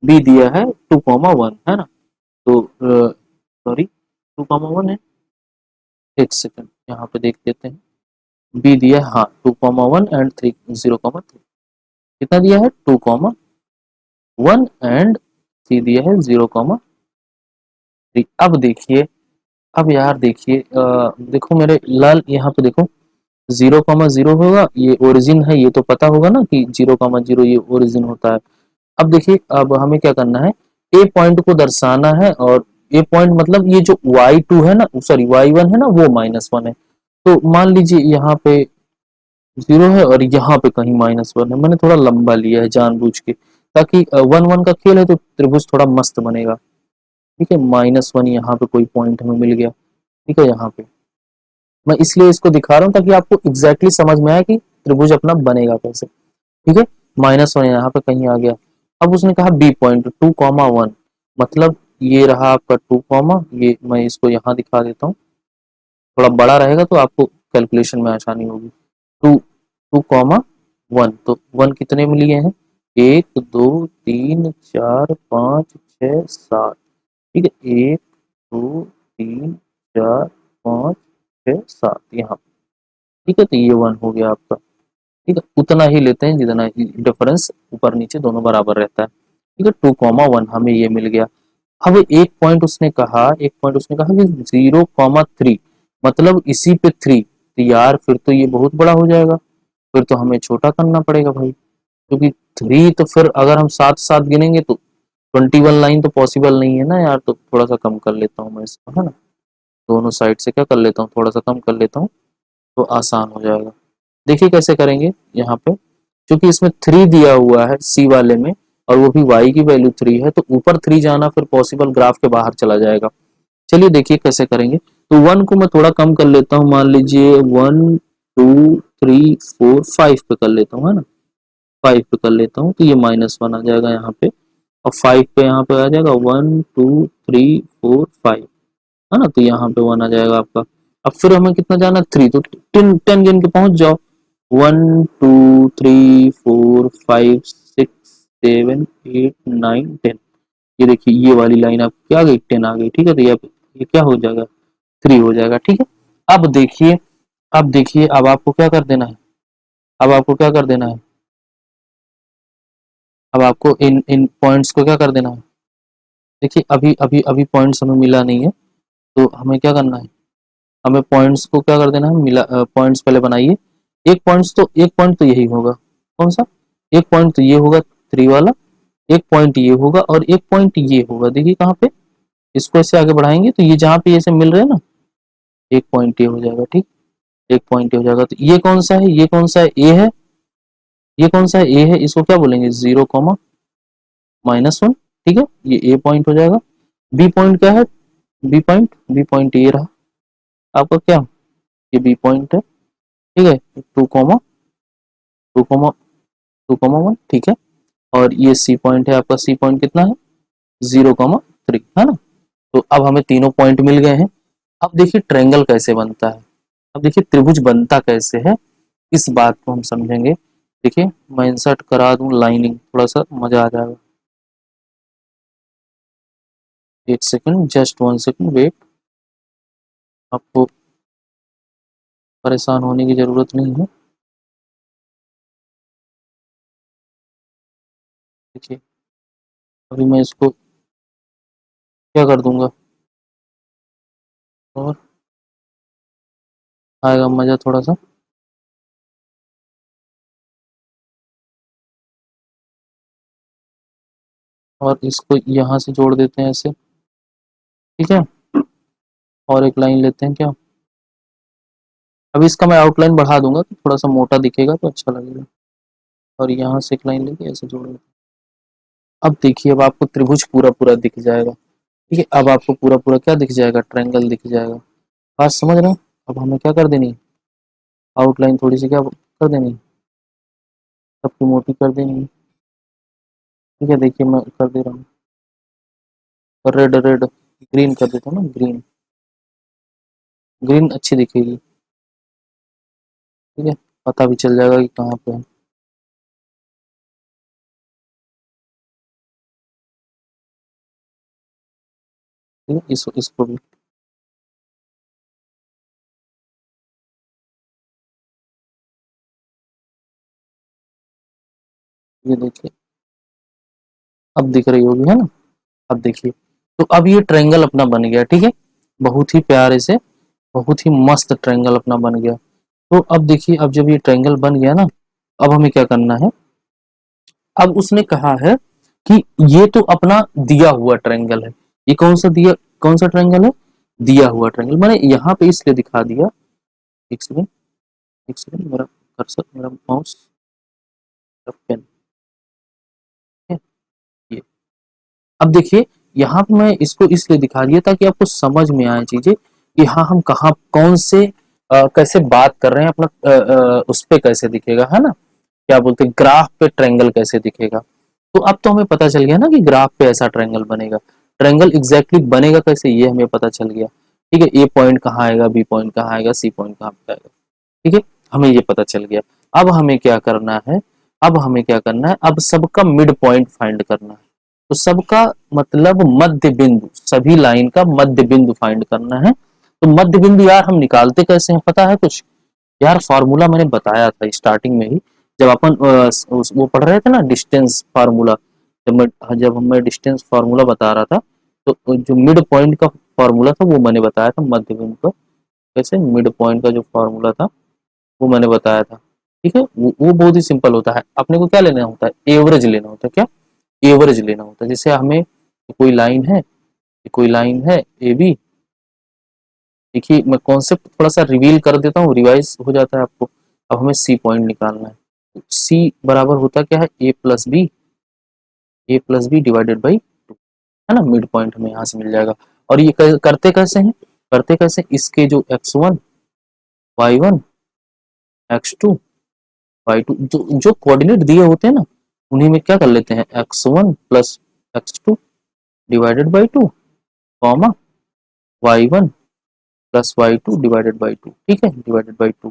बी दिया है 2,1 है ना। तो सॉरी 2,1 है, एक सेकंड यहाँ पे देख लेते हैं। बी दिया है हाँ 2,1 एंड 0,3, कितना दिया है 2,1 एंड सी दिया है 0,3। अब देखिए, अब यार देखिए देखो मेरे लाल यहाँ पे देखो 0,0 होगा, ये ओरिजिन है, ये तो पता होगा ना कि 0,0 ये ओरिजिन होता है। अब देखिए अब हमें क्या करना है, ए पॉइंट को दर्शाना है, और ए पॉइंट मतलब ये जो y2 है ना, सॉरी y1 है ना, वो -1 है। तो मान लीजिए यहाँ पे 0 है और यहाँ पे कहीं -1 है। मैंने थोड़ा लंबा लिया है जानबूझ के, ताकि 1 1 का खेल है तो त्रिभुज थोड़ा मस्त बनेगा। ठीक है, -1 यहाँ पे कोई पॉइंट हमें मिल गया, ठीक है। यहाँ पे मैं इसलिए इसको दिखा रहा हूँ ताकि आपको एग्जैक्टली समझ में आए कि त्रिभुज अपना बनेगा कैसे। ठीक है, -1 यहाँ पे कहीं आ गया। अब उसने कहा बी पॉइंट 2,1, मतलब ये रहा आपका 2, ये मैं इसको यहाँ दिखा देता हूँ, थोड़ा बड़ा रहेगा तो आपको कैलकुलेशन में आसानी होगी। 2,1, तो 1 कितने में लिए हैं, 1 2 3 4 5 6 7, ठीक है, 1 2 3 4 5 6 7 यहाँ, ठीक है। तो ये 1 हो गया आपका, ठीक है। उतना ही लेते हैं जितना डिफरेंस ऊपर नीचे दोनों बराबर रहता है, ठीक है। 2,1 हमें ये मिल गया। अब एक पॉइंट उसने कहा कि 0,3, मतलब इसी पे 3, तो यार फिर तो ये बहुत बड़ा हो जाएगा, फिर तो हमें छोटा करना पड़ेगा भाई, क्योंकि 3 तो फिर अगर हम साथ साथ गिनेंगे तो 21 लाइन तो पॉसिबल नहीं है ना यार। तो थोड़ा सा कम कर लेता हूँ मैं इसको, है ना, दोनों साइड से क्या कर लेता हूँ, थोड़ा सा कम कर लेता हूँ, तो आसान हो जाएगा। देखिए कैसे करेंगे, यहाँ पे क्योंकि इसमें 3 दिया हुआ है सी वाले में, और वो भी y की वैल्यू 3 है, तो ऊपर 3 जाना फिर पॉसिबल ग्राफ के बाहर चला जाएगा। चलिए देखिए कैसे करेंगे। तो 1 को मैं थोड़ा कम कर लेता हूँ, मान लीजिए 1 2 3 4 5 पे कर लेता हूँ, है ना, 5 पे कर लेता हूँ, तो ये -1 आ जाएगा यहाँ पे, और 5 पे यहाँ पे आ जाएगा 1 2 3 4 5, है ना। तो यहाँ पे 1 आ जाएगा आपका। अब फिर हमें कितना जाना 3, तो 10 गिन के पहुंच जाओ, 1 2 3 4 5 6 7 8 9 10, ये देखिए ये वाली लाइन आप क्या आ गई 10 आ गई, ठीक है। तो ये क्या हो जाएगा 3 हो जाएगा, ठीक है। अब देखिए अब आपको क्या कर देना है, अब आपको क्या कर देना है, अब आपको इन इन पॉइंट्स को क्या कर देना है। देखिए अभी अभी अभी पॉइंट्स हमें मिला नहीं है, तो हमें क्या करना है, हमें पॉइंट्स को क्या कर देना है, मिला पॉइंट्स पहले बनाइए। एक पॉइंट तो यही होगा, कौन सा, एक पॉइंट तो ये होगा 3 वाला, एक पॉइंट ये होगा, और एक पॉइंट ये होगा। देखिए कहाँ पे, इसको ऐसे आगे बढ़ाएंगे तो ये जहाँ पे ऐसे मिल रहे हैं ना, एक पॉइंट ये हो जाएगा, ठीक, एक पॉइंट ये हो जाएगा। तो ये कौन सा है, ये कौन सा है, ए है, ये कौन सा है, ए है, इसको क्या बोलेंगे 0,-1, ठीक है, ये ए पॉइंट हो जाएगा। बी पॉइंट क्या है, बी पॉइंट ये रहा आपका, क्या, ये बी पॉइंट है, ठीक है। 2,1, ठीक है। और ये सी पॉइंट है आपका, सी पॉइंट कितना है 0,3, है ना। तो अब हमें तीनों पॉइंट मिल गए हैं। अब देखिए ट्रायंगल कैसे बनता है, अब देखिए त्रिभुज बनता कैसे है, इस बात को हम समझेंगे। देखिए मैं इंसर्ट करा दूं लाइनिंग, थोड़ा सा मजा आ जाएगा। एक सेकंड, जस्ट 1 सेकंड वेट। आपको परेशान होने की ज़रूरत नहीं है। देखिए अभी मैं इसको क्या कर दूंगा और आएगा मज़ा थोड़ा सा। और इसको यहाँ से जोड़ देते हैं ऐसे, ठीक है। और एक लाइन लेते हैं क्या। अभी इसका मैं आउटलाइन बढ़ा दूंगा तो थोड़ा सा मोटा दिखेगा तो अच्छा लगेगा। और यहाँ से एक लाइन लेके ऐसे जोड़ देते हैं। अब देखिए अब आपको त्रिभुज पूरा पूरा दिख जाएगा, ठीक है। अब आपको पूरा पूरा क्या दिख जाएगा, ट्रायंगल दिख जाएगा। बात समझ रहे हैं। अब हमें क्या कर देनी, आउटलाइन थोड़ी सी क्या कर देनी, सबकी मोटी कर देनी, ठीक है। देखिए मैं कर दे रहा हूँ, रेड रेड ग्रीन कर देता हूँ ना, ग्रीन ग्रीन अच्छी दिखेगी, ठीक है। पता भी चल जाएगा कि कहाँ पे है। ठीक है, इसको भी ये देखिए अब दिख रही होगी, है ना। अब देखिए तो अब ये ट्रायंगल अपना बन गया, ठीक है। बहुत ही प्यारे से, बहुत ही मस्त ट्रायंगल अपना बन गया। तो अब देखिए अब जब ये ट्रायंगल बन गया ना, अब हमें क्या करना है। अब उसने कहा है कि ये तो अपना दिया हुआ ट्रायंगल है। ये कौन सा ट्रायंगल है, दिया हुआ ट्रायंगल। मैंने यहाँ पे इसलिए दिखा दिया, एक सेकंड, एक सेकंड, मेरा कर्सर, मेरा माउस, पेन, ये। अब देखिए यहाँ पे मैं इसको इसलिए दिखा दिया ताकि आपको समझ में आए चीजें कि हाँ हम कहाँ कौन से कैसे बात कर रहे हैं अपना, उस पे कैसे दिखेगा, है ना। क्या बोलते हैं, ग्राफ पे ट्रायंगल कैसे दिखेगा। तो अब तो हमें पता चल गया ना कि ग्राफ पे ऐसा ट्रायंगल बनेगा। ट्रायंगल एग्जैक्टली बनेगा कैसे ये हमें पता चल गया, ठीक है। ए पॉइंट कहाँ आएगा, बी पॉइंट कहाँ आएगा, सी पॉइंट कहाँ पे आएगा, ठीक है। हमें ये पता चल गया। अब हमें क्या करना है, अब हमें क्या करना है, अब सबका मिड पॉइंट फाइंड करना है। तो सबका मतलब मध्य बिंदु, सभी लाइन का मध्य बिंदु फाइंड करना है। तो मध्य बिंदु यार हम निकालते कैसे हैं, पता है कुछ। यार फॉर्मूला मैंने बताया था स्टार्टिंग में ही, जब अपन वो पढ़ रहे थे ना डिस्टेंस फार्मूला। जब मैं डिस्टेंस फार्मूला बता रहा था, तो जो मिड पॉइंट का फार्मूला था वो मैंने बताया था मध्य बिंदु का। कैसे मिड पॉइंट का जो फार्मूला था वो मैंने बताया था, ठीक है। वो बहुत ही सिंपल होता है। अपने को क्या लेना होता है, एवरेज लेना होता है। क्या, एवरेज लेना होता है। जैसे हमें कोई लाइन है ए बी। देखिए मैं कॉन्सेप्ट थोड़ा सा रिवील कर देता हूँ, रिवाइज हो जाता है आपको। अब हमें सी पॉइंट निकालना है। सी बराबर होता क्या है, ए प्लस बी डिवाइडेड बाई, है ना। मिड पॉइंट हमें यहाँ से मिल जाएगा। और ये करते कैसे हैं, करते कैसे, इसके जो x1 y1 x2 y2 जो कोऑर्डिनेट दिए होते हैं ना, उन्हीं में क्या कर लेते हैं, x1 plus x2 divided by 2, comma y1 plus y2 divided by 2, ठीक है, डिवाइडेड बाई 2।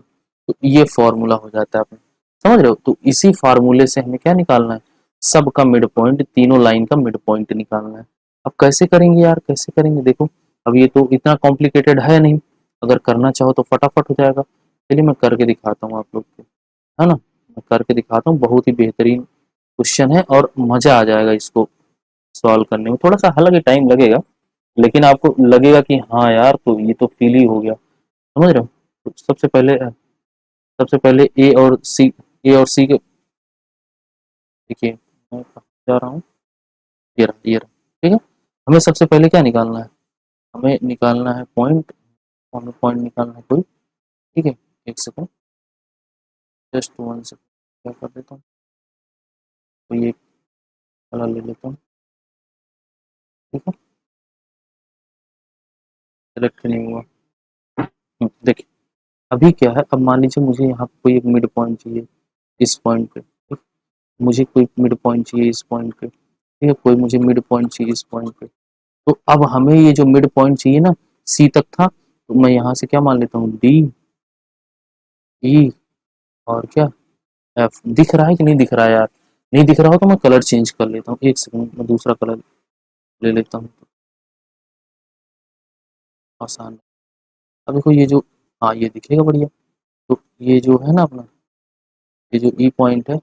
तो ये फॉर्मूला हो जाता है, आपने समझ रहे हो। तो इसी फार्मूले से हमें क्या निकालना है, सब का मिड पॉइंट, तीनों लाइन का मिड पॉइंट निकालना है। अब कैसे करेंगे यार, कैसे करेंगे, देखो अब ये तो इतना कॉम्प्लिकेटेड है नहीं। अगर करना चाहो तो फटाफट हो जाएगा। चलिए मैं करके दिखाता हूँ आप लोग को, है ना। मैं करके दिखाता हूँ, बहुत ही बेहतरीन क्वेश्चन है और मजा आ जाएगा इसको सॉल्व करने में। थोड़ा सा हालांकि टाइम लगेगा, लेकिन आपको लगेगा कि हाँ यार तो ये तो फील ही हो गया, समझ रहे हो। तो सबसे पहले ए और सी के, देखिए मैं कहाँ जा रहा हूँ, ये रहा, ठीक है। हमें सबसे पहले क्या निकालना है, हमें निकालना है पॉइंट। हमें पॉइंट निकालना है कोई, ठीक है। एक सेकंड, जस्ट 1 सेकंड, क्या कर देता हूँ, तो ये कलर ले लेता हूँ, ठीक है। सेलेक्ट नहीं हुआ। देखिए अभी क्या है, अब मान लीजिए मुझे यहाँ कोई एक मिड पॉइंट चाहिए इस पॉइंट पे, ठीक? मुझे कोई मिड पॉइंट चाहिए इस पॉइंट पे, ठीक है। कोई मुझे मिड पॉइंट चाहिए इस पॉइंट पे। तो अब हमें ये जो मिड पॉइंट चाहिए ना, सी तक था, तो मैं यहाँ से क्या मान लेता हूँ, डी ई और क्या एफ। दिख रहा है कि नहीं दिख रहा है यार, नहीं दिख रहा हो तो मैं कलर चेंज कर लेता हूँ। एक सेकंड, मैं दूसरा कलर ले लेता हूँ। आसान। अब देखो ये जो, हाँ ये दिखेगा बढ़िया। तो ये जो है ना अपना, ये जो ई पॉइंट है,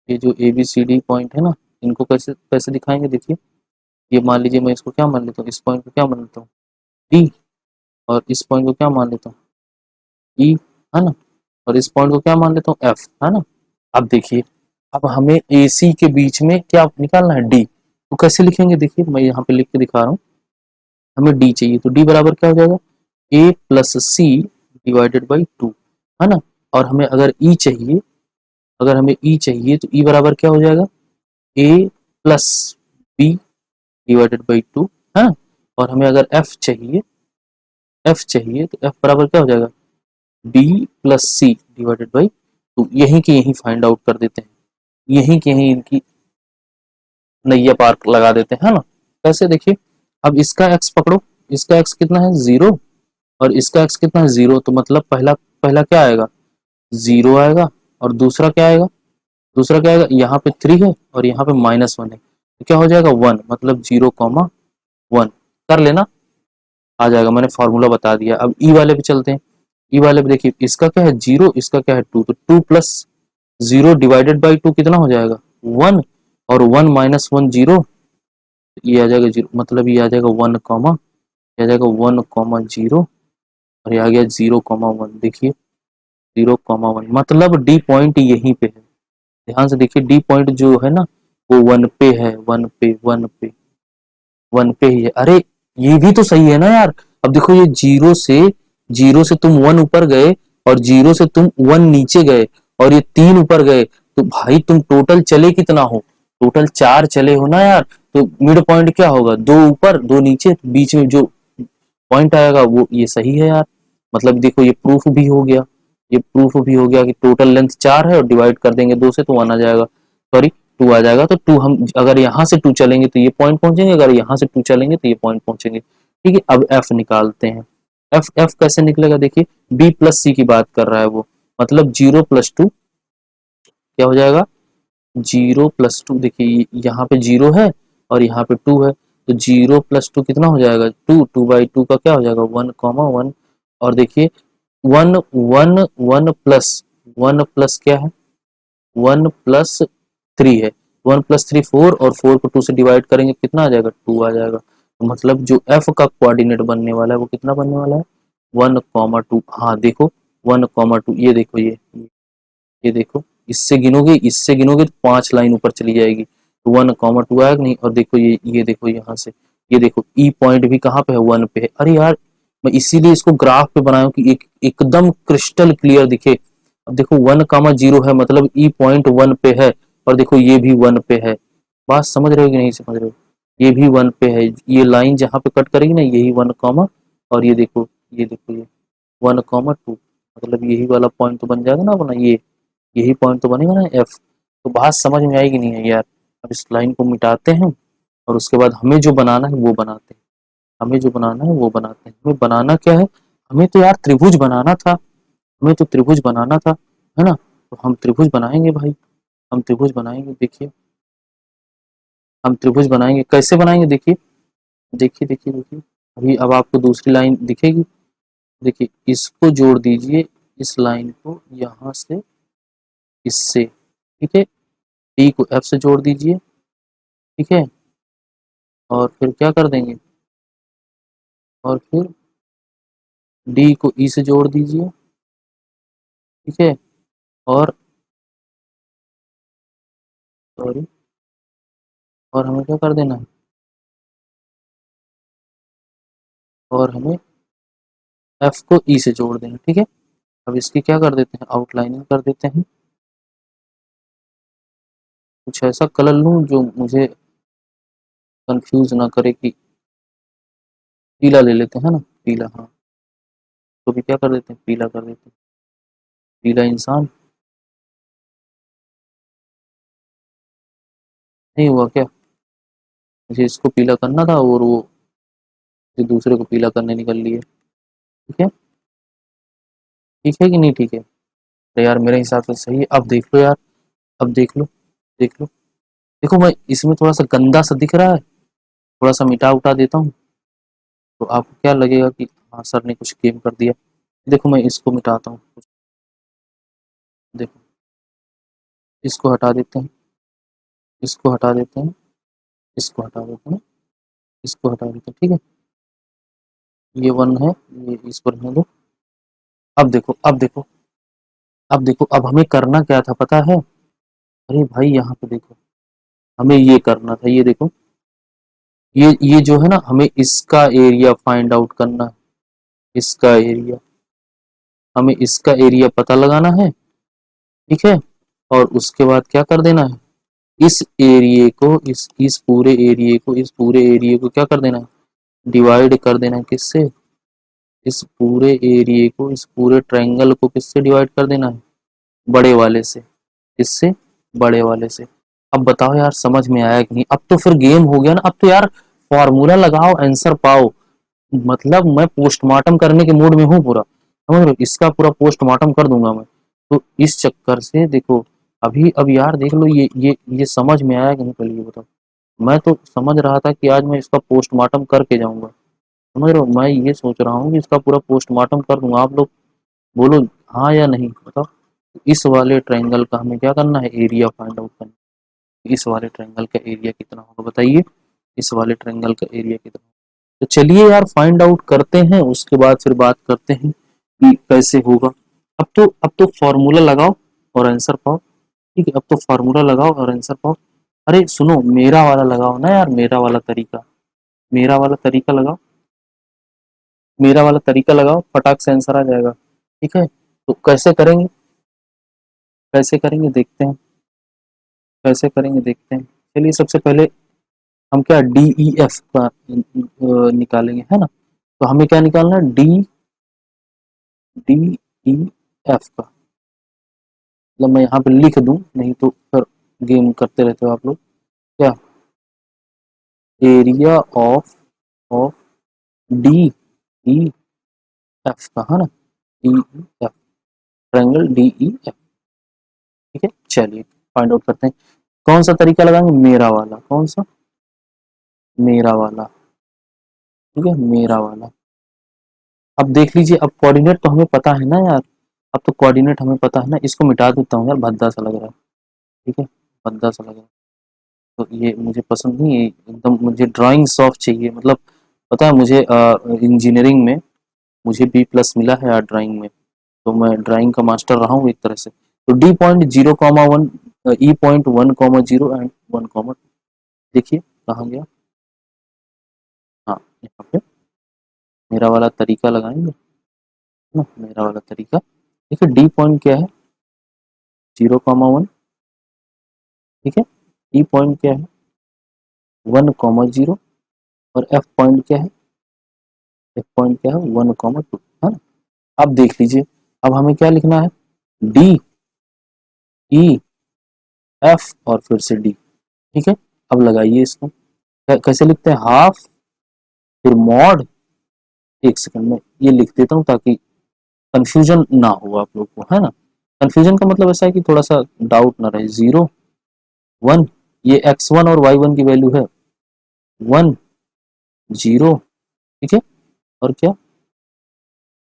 ये जो A B C D point है ना, इनको कैसे कैसे दिखाएंगे देखिए। ये मान लीजिए मैं इसको क्या मान लेता हूँ, इस पॉइंट को क्या मान लेता हूँ डी, और इस पॉइंट को क्या मान लेता हूँ ई, है ना, और इस पॉइंट को क्या मान लेता हूँ एफ, है ना। अब देखिए, अब हमें ए सी के बीच में क्या निकालना है, डी। तो कैसे लिखेंगे देखिए, मैं यहाँ पे लिख के दिखा रहा हूँ। हमें डी चाहिए, तो डी बराबर क्या हो जाएगा, A plus C divided by two, है ना। और हमें अगर ई चाहिए, अगर हमें ई चाहिए तो ई बराबर क्या हो जाएगा, A plus B divided by two, है ना। और हमें अगर एफ चाहिए, एफ चाहिए तो एफ बराबर क्या हो जाएगा, B plus C divided by two. यहीं की यहीं फाइंड आउट कर देते हैं, यहीं की यहीं इनकी नैया पार लगा देते हैं, है ना। कैसे देखिए, अब इसका एक्स पकड़ो, इसका एक्स कितना है जीरो, और इसका एक्स कितना है जीरो, तो मतलब पहला पहला क्या आएगा, जीरो आएगा। और दूसरा क्या आएगा, दूसरा क्या आएगा, यहाँ पे थ्री है और यहाँ पे माइनस वन है, तो क्या हो जाएगा वन, मतलब जीरो कॉमा वन। कर लेना, आ जाएगा, मैंने फॉर्मूला बता दिया। अब ई वाले पे चलते हैं। ई वाले पे देखिए, इसका क्या है जीरो, इसका क्या है टू, तो two plus zero divided by to कितना हो जाएगा वन, और वन माइनस वन जीरो, ये आ जाएगा जीरो, मतलब ये आ जाएगा वन कॉमा, ये आ जाएगा वन कॉमा जीरो, और ये आ गया जीरो कॉमा वन। देखिए जीरो कॉमा वन, मतलब डी पॉइंट यहीं पे है। ध्यान से देखिए, डी पॉइंट जो है ना वो वन पे है, वन पे, वन पे, वन पे ही है। अरे ये भी तो सही है ना यार। अब देखो ये जीरो से, जीरो से तुम वन ऊपर गए, और जीरो से तुम वन नीचे गए, और ये तीन ऊपर गए, तो भाई तुम टोटल चले कितना हो, टोटल चार चले हो ना यार। तो मिड पॉइंट क्या होगा, दो ऊपर दो नीचे, बीच में जो पॉइंट आएगा वो ये सही है यार। मतलब देखो ये प्रूफ भी हो गया, ये प्रूफ भी हो गया कि टोटल लेंथ चार है और डिवाइड कर देंगे दो से तो वन आ जाएगा, सॉरी टू आ जाएगा। तो टू, हम अगर यहाँ से टू चलेंगे तो ये पॉइंट पहुंचेंगे, अगर यहाँ से टू चलेंगे तो ये पॉइंट पहुंचेंगे। ठीक है, अब एफ निकालते हैं। एफ एफ कैसे निकलेगा देखिए, बी प्लस सी की बात कर रहा है वो, मतलब जीरो प्लस टू क्या हो जाएगा, जीरो प्लस टू। देखिए यहाँ पे जीरो है और यहाँ पे टू है, तो जीरो प्लस टू कितना हो जाएगा, टू, टू बाई टू का क्या हो जाएगा वन कॉमा वन। और देखिए one one one plus, one plus क्या है, वन प्लस थ्री है, वन प्लस थ्री फोर, और फोर को टू से डिवाइड करेंगे कितना आ जाएगा, टू आ जाएगा। तो मतलब जो एफ का कोऑर्डिनेट बनने वाला है वो कितना बनने वाला है, वन कॉमा टू। हाँ देखो वन कॉमा टू, ये देखो ये देखो, इससे गिनोगे तो पांच लाइन ऊपर चली जाएगी, तो वन कॉमा टू आएगा नहीं। और देखो ये देखो यहाँ से, ये देखो ई पॉइंट भी कहाँ पे है, वन पे है। अरे यार मैं इसीलिए इसको ग्राफ पे बनाया हूँ कि एकदम क्रिस्टल क्लियर दिखे। अब देखो वन कामा जीरो है, मतलब ई पॉइंट वन पे है, और देखो ये भी वन पे है। बात समझ रहे हो कि नहीं समझ रहे हो, ये भी वन पे है, ये लाइन जहाँ पे कट करेगी ना यही वन कॉमा, और ये देखो, ये देखो ये वन कॉमा टू, मतलब यही वाला पॉइंट तो बन जाएगा ना अपना, ये यही पॉइंट तो बनेगा ना एफ। तो बात समझ में आएगी नहीं है यार। अब इस लाइन को मिटाते हैं, और उसके बाद हमें जो बनाना है वो बनाते हैं, हमें जो बनाना है वो बनाते हैं। हमें बनाना क्या है, हमें तो यार त्रिभुज बनाना था, हमें तो त्रिभुज बनाना था, है ना। तो हम त्रिभुज बनाएंगे भाई, हम त्रिभुज बनाएंगे। देखिए हम त्रिभुज बनाएंगे, कैसे बनाएंगे देखिए, देखिए देखिए देखिए, अभी अब आपको दूसरी लाइन दिखेगी। देखिए इसको जोड़ दीजिए, इस लाइन को यहाँ से इससे, ठीक है, डी को एफ से जोड़ दीजिए, ठीक है, और फिर क्या कर देंगे, और फिर डी को ई से जोड़ दीजिए, ठीक है, और सॉरी, और हमें क्या कर देना है, और हमें एफ को ई से जोड़ देना, ठीक है। अब इसकी क्या कर देते हैं, आउटलाइनिंग कर देते हैं। कुछ ऐसा कलर लूं जो मुझे कंफ्यूज ना करे, कि पीला ले लेते हैं ना, पीला, हाँ। तो भी क्या कर देते हैं, पीला कर देते हैं, पीला इंसान। नहीं हुआ क्या, मुझे इसको पीला करना था और वो दूसरे को पीला करने निकल लिए। ठीक है, ठीक है कि नहीं ठीक है, तो यार मेरे हिसाब से सही है। अब देख लो यार, अब देख लो, देख लो, देखो मैं इसमें थोड़ा सा गंदा सा दिख रहा है, थोड़ा सा मिटा उटा देता हूँ, तो आपको क्या लगेगा कि हाँ सर ने कुछ गेम कर दिया। देखो मैं इसको मिटाता हूँ, देखो इसको हटा देते हैं, इसको हटा देते हैं, इसको हटा देते हैं, इसको हटा देते हैं, ठीक है। ये 1 है, ये इस पर रहने दो। अब देखो, अब देखो, अब देखो, अब हमें करना क्या था पता है? अरे भाई यहाँ पे देखो, हमें ये करना था, ये देखो, ये जो है ना, हमें इसका एरिया फाइंड आउट करना है, इसका एरिया, हमें इसका एरिया पता लगाना है, ठीक है। और उसके बाद क्या कर देना है, इस एरिया को, इस पूरे एरिया को, इस पूरे एरिया को क्या कर देना है, डिवाइड कर देना है, किससे, इस पूरे एरिया को, इस पूरे ट्रायंगल को किससे डिवाइड कर देना है, बड़े वाले से, किससे, बड़े वाले से। अब बताओ यार समझ में आया कि नहीं? अब तो फिर गेम हो गया ना, अब तो यार फॉर्मूला लगाओ आंसर पाओ। मतलब मैं पोस्टमार्टम करने के मूड में हूँ पूरा, समझ रहे हो, इसका पूरा पोस्टमार्टम कर दूंगा मैं। तो इस चक्कर से देखो, अभी अब यार देख लो, ये समझ में आया कि नहीं, पहले ये बताओ। मैं तो समझ रहा था कि आज मैं इसका पोस्टमार्टम करके जाऊंगा, समझ रहे हो, मैं ये सोच रहा हूँ कि इसका पूरा पोस्टमार्टम कर दूंगा। आप लोग बोलो हाँ या नहीं, बताओ। इस वाले ट्रायंगल का हमें क्या करना है, एरिया फाइंड आउट करना है। इस वाले ट्रायंगल का एरिया कितना होगा बताइए, इस वाले ट्रायंगल का एरिया कितना। तो चलिए यार फाइंड आउट करते हैं, उसके बाद फिर बात करते हैं कि कैसे होगा। अब तो फॉर्मूला लगाओ और आंसर पाओ, ठीक है। अब तो फॉर्मूला लगाओ और आंसर पाओ। अरे सुनो, मेरा वाला लगाओ ना यार, मेरा वाला तरीका, मेरा वाला तरीका लगाओ, मेरा वाला तरीका लगाओ, फटाक से आंसर आ जाएगा, ठीक है। तो कैसे करेंगे, कैसे करेंगे देखते हैं, कैसे करेंगे देखते हैं। चलिए सबसे पहले हम क्या डी ई एफ का निकालेंगे, है ना। तो हमें क्या निकालना है, डी डी ई एफ का, मतलब मैं यहाँ पे लिख दूं, नहीं तो फिर गेम करते रहते हो आप लोग। क्या, area of D E F का, है ना, D E F, triangle D E F, ठीक है। चलिए फाइंड आउट करते हैं, कौन सा तरीका लगाएंगे, मेरा वाला, कौन सा, मेरा वाला, ठीक है, मेरा वाला। अब देख लीजिए, अब कोऑर्डिनेट तो हमें पता है ना यार, अब तो कोऑर्डिनेट हमें पता है ना। इसको मिटा देता हूँ यार, भद्दा सा लग रहा है, ठीक है, भद्दा सा लग रहा है। तो ये मुझे पसंद नहीं है एकदम, मुझे ड्राइंग सॉफ्ट चाहिए। मतलब पता है मुझे इंजीनियरिंग में मुझे B+ मिला है यार ड्राइंग में, तो मैं ड्राइंग का मास्टर रहा हूँ एक तरह से। तो D.0,1, E.1,0 एंड 1, देखिए कहाँ गया, हाँ यहाँ पे मेरा वाला तरीका लगाएंगे ना, मेरा वाला तरीका। देखिए डी पॉइंट क्या है, 0,1, ठीक है। ई पॉइंट क्या है, 1,0, और एफ पॉइंट क्या है, एफ पॉइंट क्या है, 1,2, है ना। अब देख लीजिए, अब हमें क्या लिखना है, डी ई एफ और फिर से डी, ठीक है। अब लगाइए इसको, कैसे लिखते हैं, हाफ, फिर मॉड, एक सेकंड में ये लिख देता हूँ ताकि कंफ्यूजन ना हो आप लोग को, है ना। कंफ्यूजन का मतलब ऐसा है कि थोड़ा सा डाउट ना रहे। 0, 1, ये x1 और y1 की वैल्यू है, 1, 0, ठीक है। और क्या,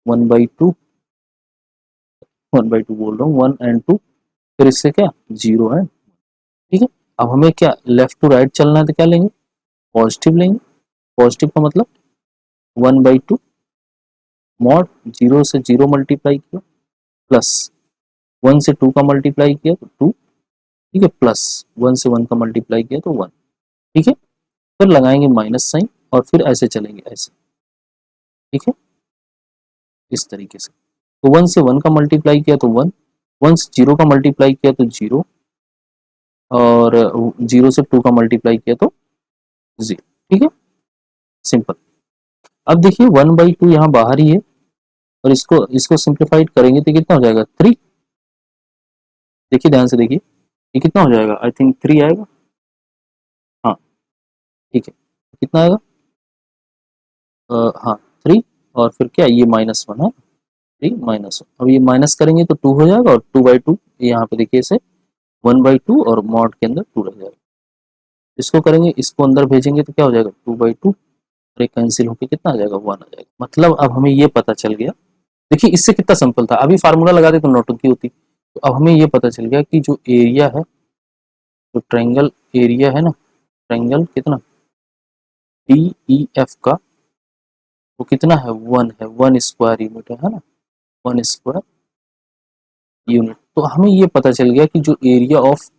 1/2, 1/2 बोल रहा हूँ, 1 और 2, फिर इससे क्या, 0 है, ठीक है। अब हमें क्या लेफ्ट टू राइट चलना है, तो क्या लेंगे, पॉजिटिव लेंगे। पॉजिटिव का मतलब 1/2 मॉड, 0 से 0 मल्टीप्लाई किया, प्लस 1 से 2 का मल्टीप्लाई किया तो 2, ठीक है, प्लस 1 से 1 का मल्टीप्लाई किया तो 1, ठीक है। फिर लगाएंगे माइनस साइन और फिर ऐसे चलेंगे, ऐसे, ठीक है, इस तरीके से। तो 1 से 1 का मल्टीप्लाई किया तो 1, 1 से 0 का मल्टीप्लाई किया तो 0, और 0 से 2 का मल्टीप्लाई किया तो 0, ठीक है, सिंपल। अब देखिए 1/2 यहाँ बाहर ही है, और इसको इसको सिंप्लीफाइड करेंगे तो कितना हो जाएगा, 3। देखिए ध्यान से देखिए, ये कितना हो जाएगा, आई थिंक 3 आएगा, हाँ ठीक है। कितना आएगा, हाँ 3, और फिर क्या, ये -1 है, 3 - 1। अब ये माइनस करेंगे तो 2 हो जाएगा, और 2/2 यहाँ पे देखिए इसे 1/2 और मॉड के अंदर 2 रह जाएगा। इसको करेंगे, इसको अंदर भेजेंगे तो क्या हो जाएगा, 2/2, और एक कैंसिल होकर कितना आ जाएगा, 1 आ जाएगा। मतलब अब हमें ये पता चल गया, देखिए इससे कितना सिंपल था, अभी फार्मूला लगा दे तो नौटंकी होती। तो अब हमें ये पता चल गया कि जो एरिया है, जो ट्रायंगल एरिया है ना, ट्रायंगल कितना डी ई एफ का, वो कितना है, 1 है, 1 स्क्वायर यूनिट है ना, 1 स्क्वायर यूनिट। तो हमें ये पता चल गया कि जो area of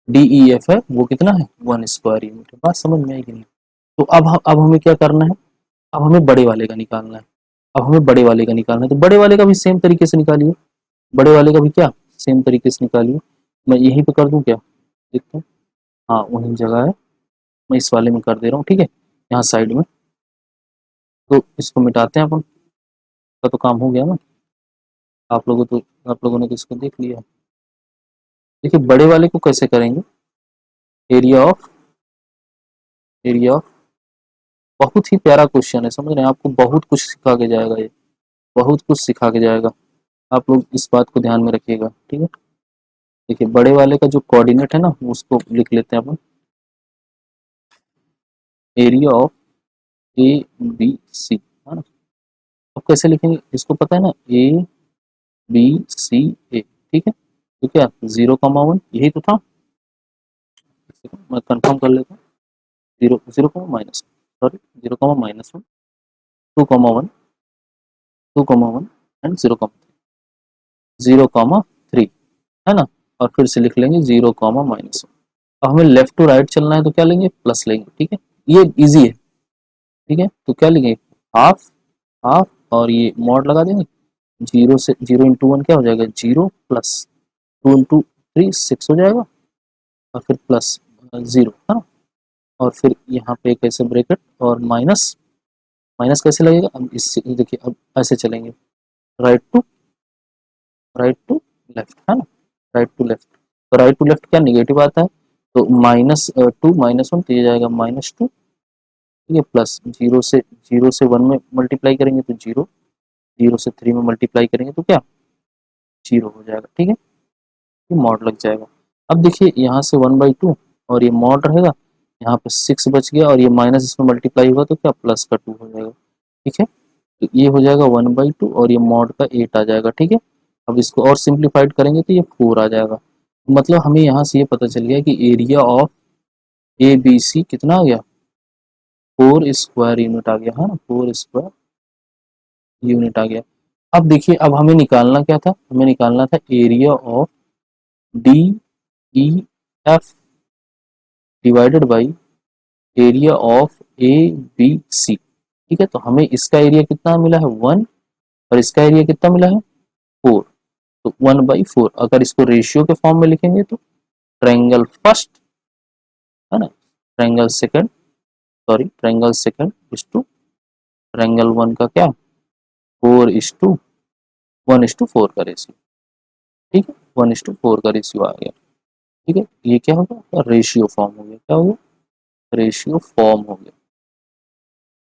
D E F है वो कितना है, 1 स्क्वायर यूनिट है। बात समझ में आई कि नहीं? तो अब हमें क्या करना है, अब हमें बड़े वाले का निकालना है। अब हमें बड़े वाले का निकालना है, तो बड़े वाले का भी सेम तरीके से निकालिए, बड़े वाले का भी क्या सेम तरीके से निकालिए। मैं यहीं पे कर दूं क्या, देखते हैं, हाँ वही जगह है, मैं इस वाले में कर दे रहा हूँ, ठीक है, यहाँ साइड में। तो इसको मिटाते हैं अपन, का तो काम हो गया ना। आप लोगों ने तो इसको देख लिया। देखिए बड़े वाले को कैसे करेंगे, एरिया ऑफ, बहुत ही प्यारा क्वेश्चन है, समझ रहे हैं, आपको बहुत कुछ सिखा के जाएगा ये, बहुत कुछ सिखा के जाएगा। आप लोग इस बात को ध्यान में रखिएगा, ठीक है। देखिए बड़े वाले का जो कोऑर्डिनेट है ना, उसको लिख लेते हैं अपन, area of A B C, है ना। अब कैसे लिखेंगे इसको पता है ना, ए बी सी ए, ठीक है। तो क्या 0,1 यही तो था, मैं कंफर्म कर लेता हूँ, 0,-, सॉरी 0,-1, 2,1, 2,1 एंड 0,3, है ना। और फिर से लिख लेंगे 0,-1। अब हमें लेफ्ट टू राइट चलना है तो क्या लेंगे, प्लस लेंगे, ठीक है, ये इजी है, ठीक है। तो क्या लेंगे, हाफ, हाफ और ये मॉड लगा देंगे, 0 इंटू 1 क्या हो जाएगा, 0 प्लस 2 इंटू 3 6 हो जाएगा, और फिर प्लस 0, है ना। और फिर यहाँ पे कैसे ब्रैकेट और माइनस, माइनस कैसे लगेगा, अब इससे देखिए, अब ऐसे चलेंगे, right to, right to left, है ना, राइट टू लेफ्ट। तो राइट टू लेफ्ट क्या निगेटिव आता है, तो -2 -1 तो ये जाएगा -2, ठीक है, प्लस 0 से 1 में मल्टीप्लाई करेंगे तो 0, 0 से 3 में मल्टीप्लाई करेंगे तो क्या 0 हो जाएगा, ठीक है, ये मॉड लग जाएगा। अब देखिए यहाँ से 1/2 और ये मॉड रहेगा, यहाँ पे 6 बच गया और ये माइनस इसमें मल्टीप्लाई हुआ तो क्या प्लस का 2 हो जाएगा, ठीक है। तो ये हो जाएगा 1/2 और ये मॉड का 8 आ जाएगा, ठीक है। अब इसको और सिंप्लीफाइड करेंगे तो ये 4 आ जाएगा। मतलब हमें यहाँ से ये पता चल गया कि area of A B C कितना आ गया, 4 स्क्वायर यूनिट आ गया, है ना, 4 स्क्वायर यूनिट आ गया। अब देखिए अब हमें निकालना क्या था, हमें निकालना था area of D E F divided by area of A B C, ठीक है। तो हमें इसका एरिया कितना मिला है, 1, और इसका एरिया कितना मिला है, 4। तो 1/4, अगर इसको रेशियो के फॉर्म में लिखेंगे तो ट्रायंगल फर्स्ट, है ना, triangle second, sorry triangle second is to triangle 1 का क्या 4:1:4 का रेशियो, ठीक है, 1:4 का रेशियो आ गया, ठीक है। ये क्या होगा, रेशियो फॉर्म हो गया, क्या हो गया, रेशियो फॉर्म हो गया।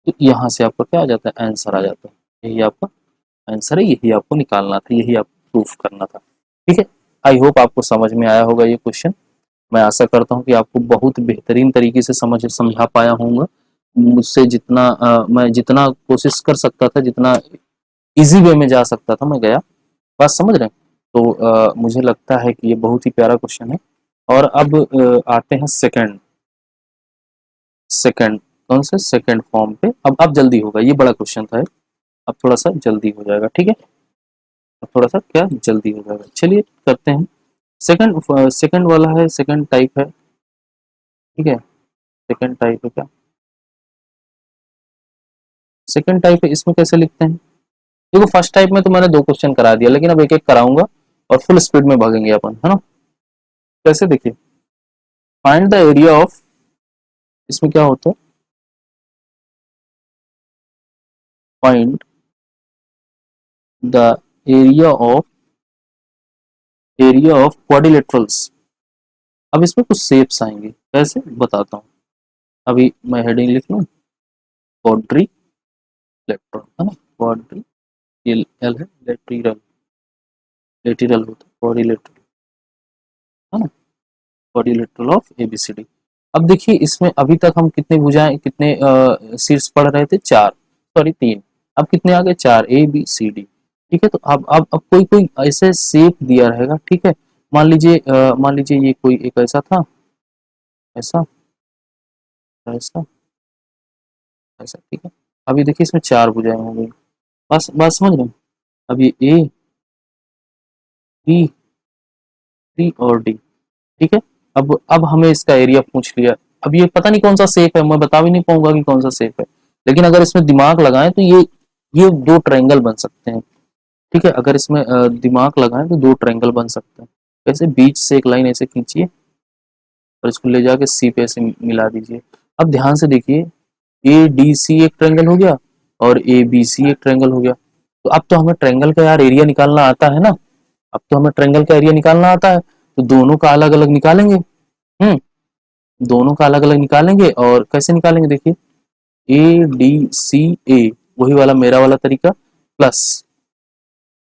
तो यहाँ से आपका क्या आ जाता है, आंसर आ जाता है, यही आपका आंसर है, यही आपको निकालना था, यही आपको प्रूफ करना था, ठीक है। आई होप आपको समझ में आया होगा ये क्वेश्चन। मैं आशा करता हूँ कि आपको बहुत बेहतरीन तरीके से समझा पाया होऊंगा। मुझसे जितना मैं जितना कोशिश कर सकता था, जितना इजी वे में जा सकता था मैं गया, बात समझ रहे हैं। तो मुझे लगता है कि ये बहुत ही प्यारा क्वेश्चन है। और अब आते हैं सेकंड, सेकंड कौन से सेकंड फॉर्म पे। अब जल्दी होगा, ये बड़ा क्वेश्चन था, अब थोड़ा सा जल्दी हो जाएगा, ठीक है, अब थोड़ा सा क्या जल्दी हो जाएगा। चलिए करते हैं, सेकंड, सेकंड वाला है, सेकंड टाइप है, ठीक है, सेकंड टाइप है क्या, सेकंड टाइप है, इसमें कैसे लिखते हैं। देखो फर्स्ट टाइप में तो मैंने 2 क्वेश्चन करा दिया, लेकिन अब एक एक कराऊंगा और फुल स्पीड में भागेंगे अपन, है ना। कैसे देखिए, फाइंड द एरिया ऑफ, इसमें क्या होता है, find the area of quadrilaterals. अब इसमें कुछ शेप्स आएंगे, कैसे बताता हूँ, अभी मैं हेडिंग लिख लूँ, क्वाड्रिलेटरल, है ना, क्वाड्री एल है, लेटरल, लेटरल होता है क्वाड्रिलेटरल, है ना, क्वाड्रिलेटरल ऑफ एबीसीडी। अब देखिए इसमें अभी तक हम कितने भुजाएं कितने शीर्ष पढ़ रहे थे, 4, सॉरी 3, अब कितने आ गए, 4, ए बी सी डी। ठीक है, तो अब कोई कोई ऐसे शेप दिया रहेगा, ठीक है, मान लीजिए ये कोई एक ऐसा था, ऐसा, ऐसा, ऐसा, ठीक है। अभी देखिए इसमें 4 भुजाएं हो गई, बस बात समझ रहे हैं। अब ये ए बी सी और डी, ठीक है। अब हमें इसका एरिया पूछ लिया। अब ये पता नहीं कौन सा शेप है, मैं बता भी नहीं पाऊंगा कि कौन सा शेप है, लेकिन अगर इसमें दिमाग लगाएं तो ये 2 ट्रायंगल बन सकते हैं। ठीक है, अगर इसमें दिमाग लगाएं तो 2 ट्रायंगल बन सकते हैं। कैसे, बीच से एक लाइन ऐसे खींचिए और इसको ले जाके सी पे ऐसे मिला दीजिए। अब ध्यान से देखिए, ए डी सी एक ट्रायंगल हो गया और ए बी सी एक ट्रायंगल हो गया। तो अब तो हमें ट्रायंगल का यार एरिया निकालना आता है ना, अब तो हमें ट्रायंगल का एरिया निकालना आता है, तो दोनों का अलग अलग निकालेंगे। दोनों का अलग अलग निकालेंगे, और कैसे निकालेंगे देखिए, ए डी सी ए, वही वाला मेरा वाला तरीका, प्लस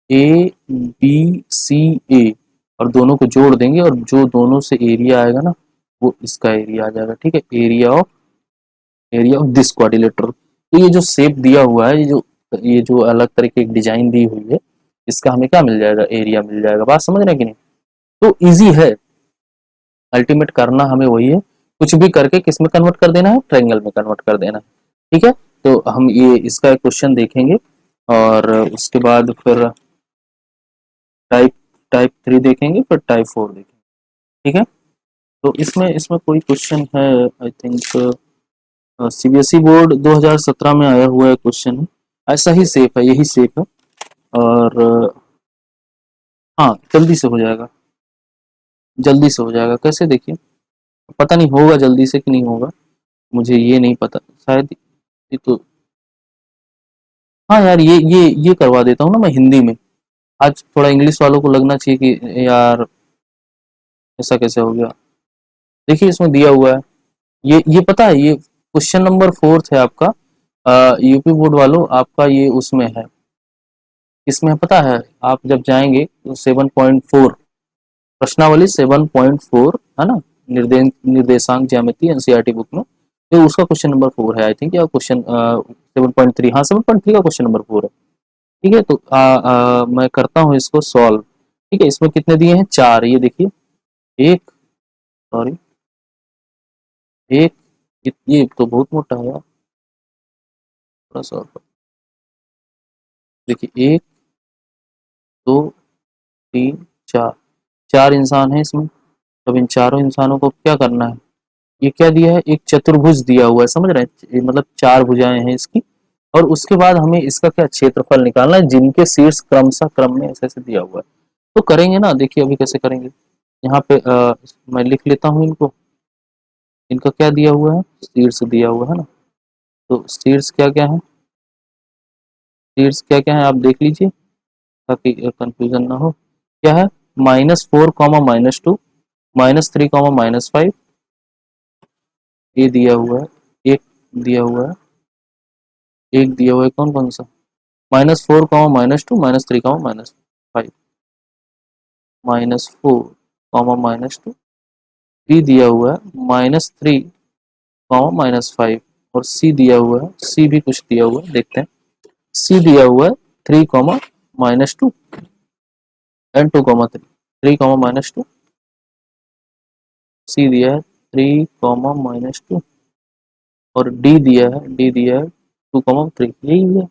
ए बी सी ए, और दोनों को जोड़ देंगे और जो दोनों से एरिया आएगा ना वो इसका एरिया आ जाएगा। ठीक है, एरिया ऑफ दिस क्वाड्रिलेटरल। तो ये जो शेप दिया हुआ है, ये जो अलग तरह की डिजाइन दी हुई है, इसका हमें क्या मिल जाएगा, एरिया मिल जाएगा। बात समझ रहे हैं कि नहीं? तो इजी है, अल्टीमेट करना हमें वही है, कुछ भी करके किस में कन्वर्ट कर देना है, ट्रायंगल में कन्वर्ट कर देना है। ठीक है, तो हम ये इसका एक क्वेश्चन देखेंगे और उसके बाद फिर टाइप टाइप 3 देखेंगे, फिर टाइप 4 देखेंगे। ठीक है, तो इसमें इसमें कोई क्वेश्चन है, आई थिंक सीबीएसई बोर्ड 2017 में आया हुआ है क्वेश्चन है, ऐसा ही शेप है, यही शेप है, और हाँ जल्दी से हो जाएगा, जल्दी से हो जाएगा। कैसे देखिए, पता नहीं होगा जल्दी से कि नहीं होगा, मुझे ये नहीं पता, शायद ये तो, हाँ यार ये करवा देता हूँ ना मैं हिंदी में। आज थोड़ा इंग्लिश वालों को लगना चाहिए कि यार ऐसा कैसे हो गया। देखिए इसमें दिया हुआ है, ये पता है, ये क्वेश्चन नंबर 4 है आपका, यूपी बोर्ड वालों, आपका ये उसमें है, इसमें पता है, आप जब जाएंगे तो 7.4 प्रश्नावली 7.4 है ना, निर्देशांक ज्यामिति एनसीईआरटी बुक में, तो उसका क्वेश्चन नंबर 4 है आई थिंक, या क्वेश्चन 7.3, हाँ 7.3 का क्वेश्चन नंबर 4 है। ठीक है, तो मैं करता हूँ इसको सॉल्व। ठीक है, इसमें कितने दिए हैं, 4, ये देखिए, एक, सॉरी एक, ये तो बहुत मोटा है यार, थोड़ा सा और देखिए, 1 2 3 4, 4 इंसान हैं इसमें। अब इन चारों इंसानों को क्या करना है, ये क्या दिया है, एक चतुर्भुज दिया हुआ है, समझ रहे हैं, मतलब 4 भुजाएं हैं इसकी, और उसके बाद हमें इसका क्या क्षेत्रफल निकालना है, जिनके शीर्ष क्रमशः क्रम में ऐसे ऐसे दिया हुआ है। तो करेंगे ना, देखिए अभी कैसे करेंगे। यहाँ पे मैं लिख लेता हूँ इनको, इनका क्या दिया हुआ है, शीर्ष दिया हुआ है ना, तो शीर्ष क्या क्या है, शीर्ष क्या क्या है आप देख लीजिए ताकि कंफ्यूजन ना हो। क्या है, -4 कॉमा -2, -3 कॉमा -5, ये दिया हुआ है, एक दिया हुआ है, एक दिया हुआ है, कौन कौन सा, -4 कॉमा -2, -3 कॉमा -5, -4 कॉमा -2, बी दिया हुआ है -3 कॉमा -5, और सी दिया हुआ है, सी भी कुछ दिया हुआ है, देखते हैं, सी दिया हुआ है 3 कॉमा -2 एंड 2 कॉमा 3, 3 कॉमा -2, सी दिया है 3 कॉमा -2, और डी दिया है 2 कॉमा 3, यही है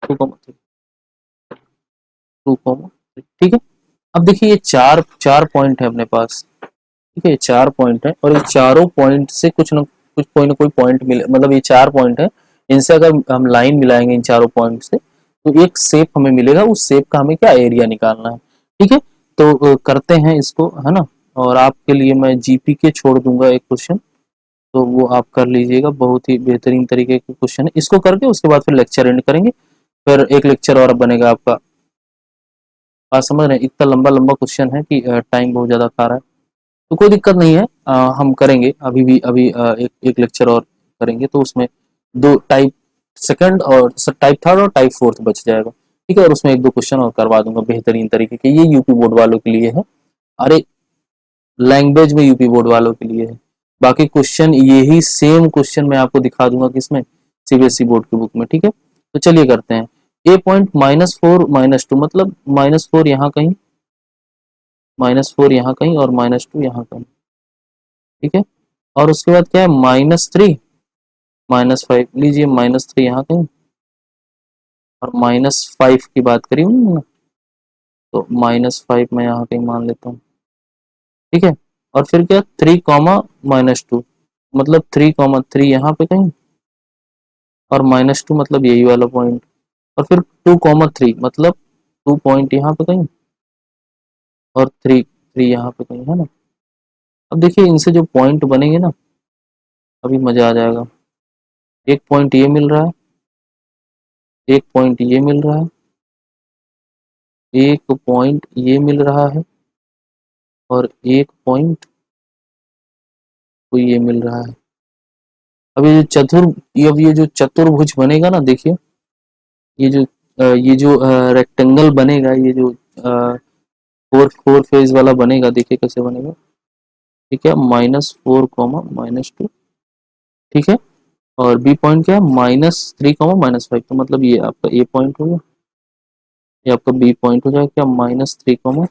2 कॉमा 3, 2 कॉमा 3। ठीक है, अब देखिए ये चार चार पॉइंट है अपने पास। ठीक है, ये 4 पॉइंट है, और ये चारों पॉइंट से कुछ न कुछ, कोई ना कोई पॉइंट मिले, मतलब ये 4 पॉइंट है, इनसे अगर हम लाइन मिलाएंगे इन चारों पॉइंट से तो एक शेप हमें मिलेगा, उस शेप का हमें क्या एरिया निकालना है। ठीक है, तो करते हैं इसको, है ना, और आपके लिए मैं जीपी के छोड़ दूंगा एक क्वेश्चन, तो वो आप कर लीजिएगा, बहुत ही बेहतरीन तरीके के क्वेश्चन है, इसको करके उसके बाद फिर लेक्चर एंड करेंगे, फिर एक लेक्चर और बनेगा आपका। बात समझ रहे हैं, इतना लंबा लंबा क्वेश्चन है कि टाइम बहुत ज्यादा खा रहा है, तो कोई दिक्कत नहीं है, हम करेंगे अभी भी, अभी एक लेक्चर और करेंगे, तो उसमें 2 टाइप सेकंड और टाइप थर्ड और टाइप फोर्थ बच जाएगा। ठीक है, और उसमें 1-2 क्वेश्चन और करवा दूंगा बेहतरीन तरीके के, ये यूपी बोर्ड वालों के लिए है, अरे लैंग्वेज में यूपी बोर्ड वालों के लिए है। बाकी क्वेश्चन यही सेम क्वेश्चन मैं आपको दिखा दूंगा किसमें, सीबीएसई बोर्ड की बुक में, ठीक है। तो चलिए करते हैं। ए पॉइंट -4 -2 मतलब -4 यहाँ कहीं, -4 यहाँ कहीं और -2 यहाँ कहीं, ठीक है। और उसके बाद क्या है, -3 -5, लीजिए -3 यहाँ कहीं और -5 की बात करी हूँ ना, तो -5 मैं यहाँ कहीं मान लेता हूँ, ठीक है। और फिर क्या, 3, -2 मतलब 3, 3 यहाँ पे कहीं और -2 मतलब यही वाला पॉइंट, और फिर 2, 3 मतलब 2 पॉइंट यहाँ पे कहीं और 3 यहाँ पे कहीं, है ना। अब देखिए इनसे जो पॉइंट बनेंगे ना, अभी मजा आ जाएगा। एक पॉइंट ये मिल रहा है, एक पॉइंट ये मिल रहा है, एक पॉइंट ये मिल रहा है और एक पॉइंट को ये मिल रहा है। अब ये जो चतुर्भुज बनेगा ना, देखिए ये जो रेक्टेंगल बनेगा, ये जो फोर फोर फेज वाला बनेगा, देखिए कैसे बनेगा, ठीक है। -4, -2, ठीक है। और बी पॉइंट क्या है, -3, -5, तो मतलब ये आपका ए पॉइंट हो गया, ये आपका बी पॉइंट हो जाएगा क्या, -3,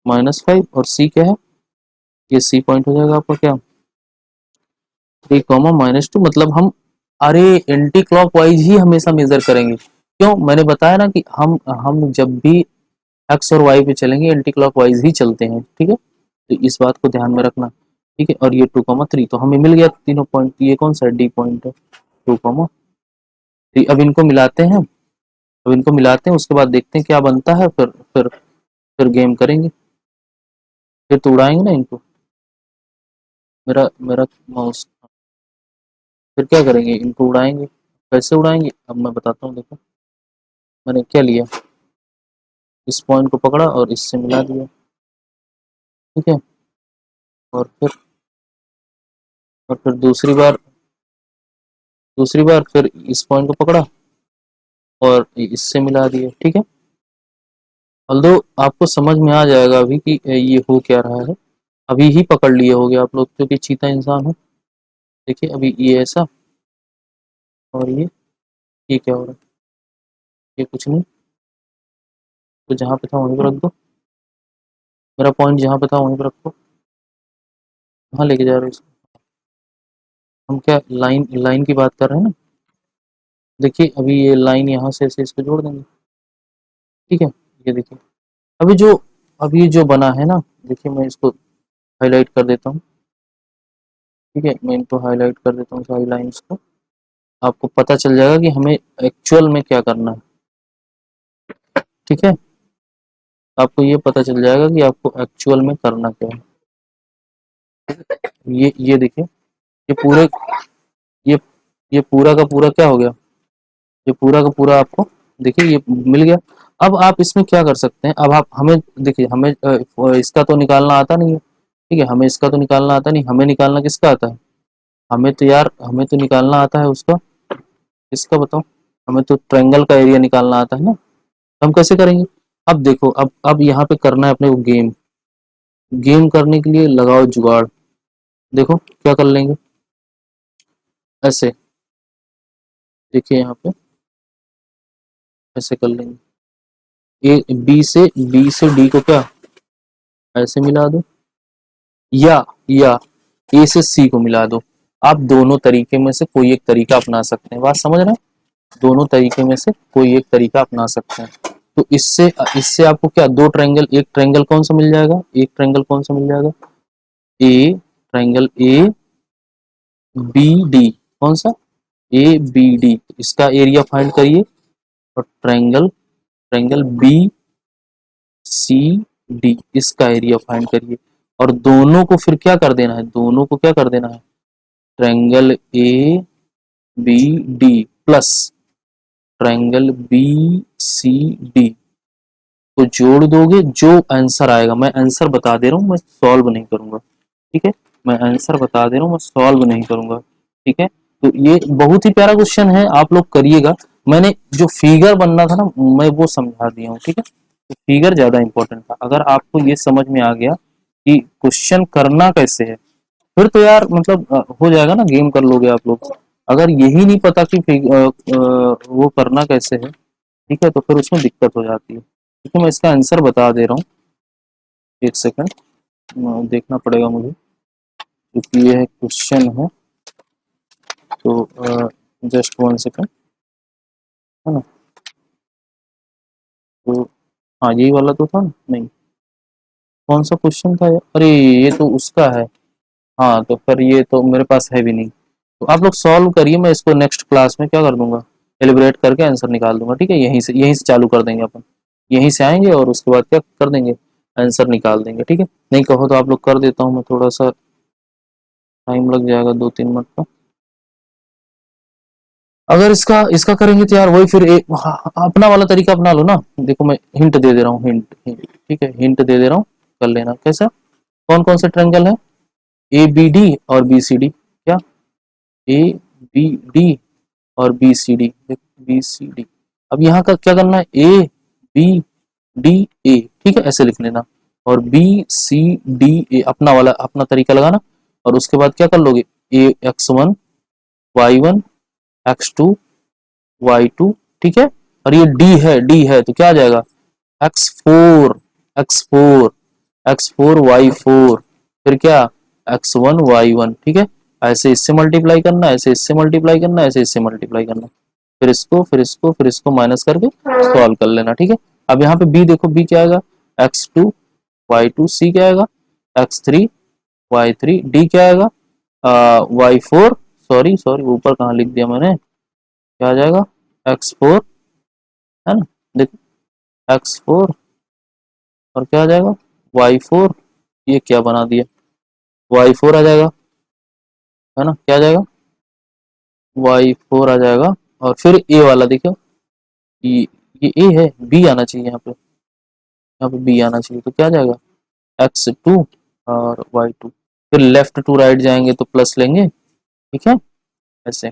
-5, और सी क्या है, ये सी पॉइंट हो जाएगा आपका क्या, 3, -2, मतलब हम, अरे एंटी क्लॉकवाइज ही हमेशा मेजर करेंगे। क्यों, मैंने बताया ना कि हम जब भी एक्स और वाई पे चलेंगे एंटी क्लॉकवाइज ही चलते हैं, ठीक है। तो इस बात को ध्यान में रखना, ठीक है। और ये 2, 3 तो हमें मिल गया तीनों पॉइंट, ये कौन सा है, डी पॉइंट है, 2, 3। अब इनको मिलाते हैं, अब इनको मिलाते हैं, उसके बाद देखते हैं क्या बनता है, फिर गेम करेंगे, फिर तो उड़ाएंगे ना इनको। मेरा मेरा माउस, फिर क्या करेंगे, इनको उड़ाएंगे। कैसे उड़ाएंगे, अब मैं बताता हूँ, देखो मैंने क्या लिया, इस पॉइंट को पकड़ा और इससे मिला दिया, ठीक है। और फिर दूसरी बार फिर इस पॉइंट को पकड़ा और इससे मिला दिया, ठीक है। ऑल्दो आपको समझ में आ जाएगा अभी कि ये हो क्या रहा है, अभी ही पकड़ लिए होगे आप लोग क्योंकि चीता इंसान हो। देखिए अभी ये ऐसा, और ये क्या हो रहा है, ये कुछ नहीं, तो जहाँ पे था वहीं पर रख दो, मेरा पॉइंट जहाँ पे था वहीं पर रखो। कहाँ लेके जा रहे हो इसको, हम क्या लाइन लाइन की बात कर रहे हैं ना। देखिए अभी ये लाइन यहाँ से ऐसे इसको जोड़ देंगे, ठीक है। ये देखिए अभी जो अभी जो बना है ना, देखिए मैं इसको हाईलाइट कर देता हूँ, ठीक है। मैं इनको हाईलाइट कर देता हूँ सारी लाइन्स को, आपको पता चल जाएगा कि हमें एक्चुअल में क्या करना है, ठीक है। आपको ये पता चल जाएगा कि आपको एक्चुअल में करना क्या है। ये देखिए, ये पूरे ये ये पूरा का पूरा क्या हो गया, ये पूरा का पूरा आपको देखिए ये मिल गया। अब आप इसमें क्या कर सकते हैं, अब आप हमें देखिए, हमें इसका तो निकालना आता नहीं है, ठीक है। हमें इसका तो निकालना आता नहीं, हमें निकालना किसका आता है, हमें तो यार हमें तो निकालना आता है उसका, इसका बताओ, हमें तो ट्रायंगल का एरिया निकालना आता है ना। हम कैसे करेंगे, अब देखो, अब यहाँ पे करना है अपने को गेम, गेम करने के लिए लगाओ जुगाड़। देखो क्या कर लेंगे, ऐसे देखिए यहाँ पे ऐसे कर लेंगे, ए बी से डी को क्या ऐसे मिला दो, या ए से सी को मिला दो। आप दोनों तरीके में से कोई एक तरीका अपना सकते हैं, बात समझ रहे हैं, दोनों तरीके में से कोई एक तरीका अपना सकते हैं। तो इससे इससे आपको क्या, दो ट्रायंगल, एक ट्रायंगल कौन सा मिल जाएगा, एक ट्रायंगल कौन सा मिल जाएगा, a triangle A B D, कौन सा, ए बी डी, इसका एरिया फाइंड करिए। और triangle triangle B C D, इसका एरिया फाइंड करिए। और दोनों को फिर क्या कर देना है, दोनों को क्या कर देना है, triangle A B D plus triangle B C D को जोड़ दोगे, जो आंसर आएगा, मैं आंसर बता दे रहा हूँ, मैं सॉल्व नहीं करूंगा, ठीक है। मैं आंसर बता दे रहा हूँ, मैं सॉल्व नहीं करूंगा, ठीक है। तो ये बहुत ही प्यारा क्वेश्चन है, आप लोग करिएगा। मैंने जो फिगर बनना था ना, मैं वो समझा दिया हूँ, ठीक है। तो फिगर ज्यादा इंपॉर्टेंट था, अगर आपको ये समझ में आ गया कि क्वेश्चन करना कैसे है, फिर तो यार मतलब हो जाएगा ना, गेम कर लोगे आप लोग। अगर यही नहीं पता कि वो करना कैसे है, ठीक है, तो फिर उसमें दिक्कत हो जाती है। ठीक है, मैं इसका आंसर बता दे रहा हूँ, एक सेकंड देखना पड़ेगा मुझे, क्योंकि ये क्वेश्चन है। तो जस्ट 1 सेकंड, है ना। तो हाँ, यही वाला तो था ना, नहीं, कौन सा क्वेश्चन था यार, अरे ये तो उसका है। हाँ, तो फिर ये तो मेरे पास है भी नहीं। तो आप लोग सॉल्व करिए, मैं इसको नेक्स्ट क्लास में क्या कर दूंगा, एलिब्रेट करके आंसर निकाल दूंगा। ठीक है, यहीं से चालू कर देंगे अपन, यहीं से आएंगे और उसके बाद क्या कर देंगे, आंसर निकाल देंगे। ठीक है, नहीं कहो तो आप लोग कर देता हूँ मैं, थोड़ा सा टाइम लग जाएगा 2-3 मिनट का। अगर इसका इसका करेंगे तो यार वही फिर अपना वाला तरीका अपना लो ना। देखो मैं हिंट दे दे रहा हूँ, हिंट, ठीक है, हिंट दे दे रहा हूँ, कर लेना कैसा। कौन कौन से ट्रायंगल है, ए बी डी और बी सी डी, क्या ए बी डी और B C D, B C D. अब यहाँ का क्या करना है, ए बी डी ए, ठीक है, ऐसे लिख लेना, और बी सी डी ए अपना वाला अपना तरीका लगाना। और उसके बाद क्या कर लोगे, ए x1 y1 x2 y2, ठीक है। और ये डी है तो क्या आ जाएगा, x4 x4 x4 y4, फिर क्या x1 y1, ठीक है। ऐसे इससे मल्टीप्लाई करना, ऐसे इससे मल्टीप्लाई करना, ऐसे इससे मल्टीप्लाई करना, फिर इसको माइनस करके सॉल्व कर लेना। ठीक है, अब यहाँ पे b देखो, b क्या आएगा, x2 y2, c क्या आएगा, x3 y3, d क्या आएगा, y4, सॉरी सॉरी ऊपर कहाँ लिख दिया मैंने, क्या आ जाएगा, x4, है ना, देखो x4, और क्या आ जाएगा y4, ये क्या बना दिया, y4 आ जाएगा, है ना, क्या आ जाएगा, y4 आ जाएगा। और फिर ए वाला देखो, ये ए है, बी आना चाहिए यहाँ पे बी आना चाहिए, तो क्या आ जाएगा x2 और y2। फिर लेफ्ट टू राइट जाएंगे तो प्लस लेंगे, ठीक है, ऐसे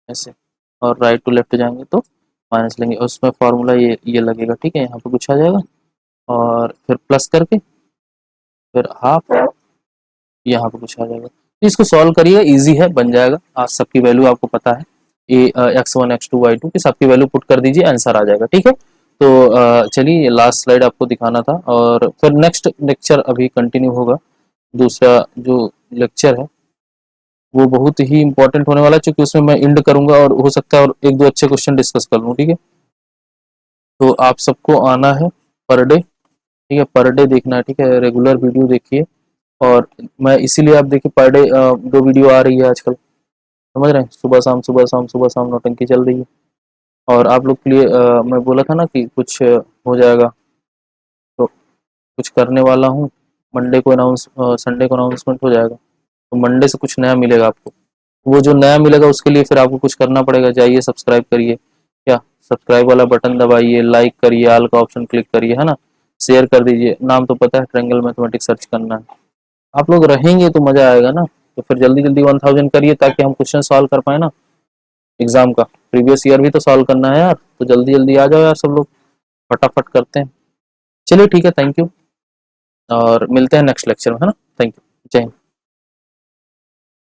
ऐसे, और राइट टू लेफ्ट जाएंगे तो माइनस लेंगे, और उसमें फॉर्मूला ये लगेगा। ठीक है, यहाँ पे कुछ आ जाएगा, और फिर प्लस करके फिर हाफ, यहाँ पे कुछ आ जाएगा। तो इसको सॉल्व करिए, इजी है, बन जाएगा। आज सबकी वैल्यू आपको पता है, ए x1 x2 y2 की सबकी वैल्यू पुट कर दीजिए, आंसर आ जाएगा। ठीक है, तो चलिए लास्ट स्लाइड आपको दिखाना था, और फिर नेक्स्ट लेक्चर अभी कंटिन्यू होगा। दूसरा जो लेक्चर है वो बहुत ही इंपॉर्टेंट होने वाला है, क्योंकि उसमें मैं एंड करूंगा और हो सकता है और एक दो अच्छे क्वेश्चन डिस्कस कर लूँ। ठीक है, तो आप सबको आना है पर डे, ठीक है, पर डे देखना है, ठीक है, रेगुलर वीडियो देखिए। और मैं इसीलिए आप देखिए पर डे 2 वीडियो आ रही है आजकल, समझ रहे हैं, सुबह शाम सुबह शाम सुबह शाम नौटंकी चल रही है। और आप लोग के लिए मैं बोला था ना कि कुछ हो जाएगा, तो कुछ करने वाला हूँ। मंडे को अनाउंस संडे को अनाउंसमेंट हो जाएगा, तो मंडे से कुछ नया मिलेगा आपको। वो जो नया मिलेगा उसके लिए फिर आपको कुछ करना पड़ेगा, जाइए सब्सक्राइब करिए, क्या सब्सक्राइब वाला बटन दबाइए, लाइक करिए, ऑल का ऑप्शन क्लिक करिए, है ना, शेयर कर दीजिए। नाम तो पता है, ट्रायंगल मैथमेटिक्स सर्च करना है। आप लोग रहेंगे तो मजा आएगा ना, तो फिर जल्दी जल्दी 1000 करिए, ताकि हम क्वेश्चन सॉल्व कर पाए ना एग्जाम का। प्रीवियस ईयर भी तो सॉल्व करना है यार, तो जल्दी जल्दी आ जाओ यार सब लोग, फटाफट करते हैं। चलिए ठीक है, थैंक यू, और मिलते हैं नेक्स्ट लेक्चर में, है ना, थैंक यू, जय हिंद।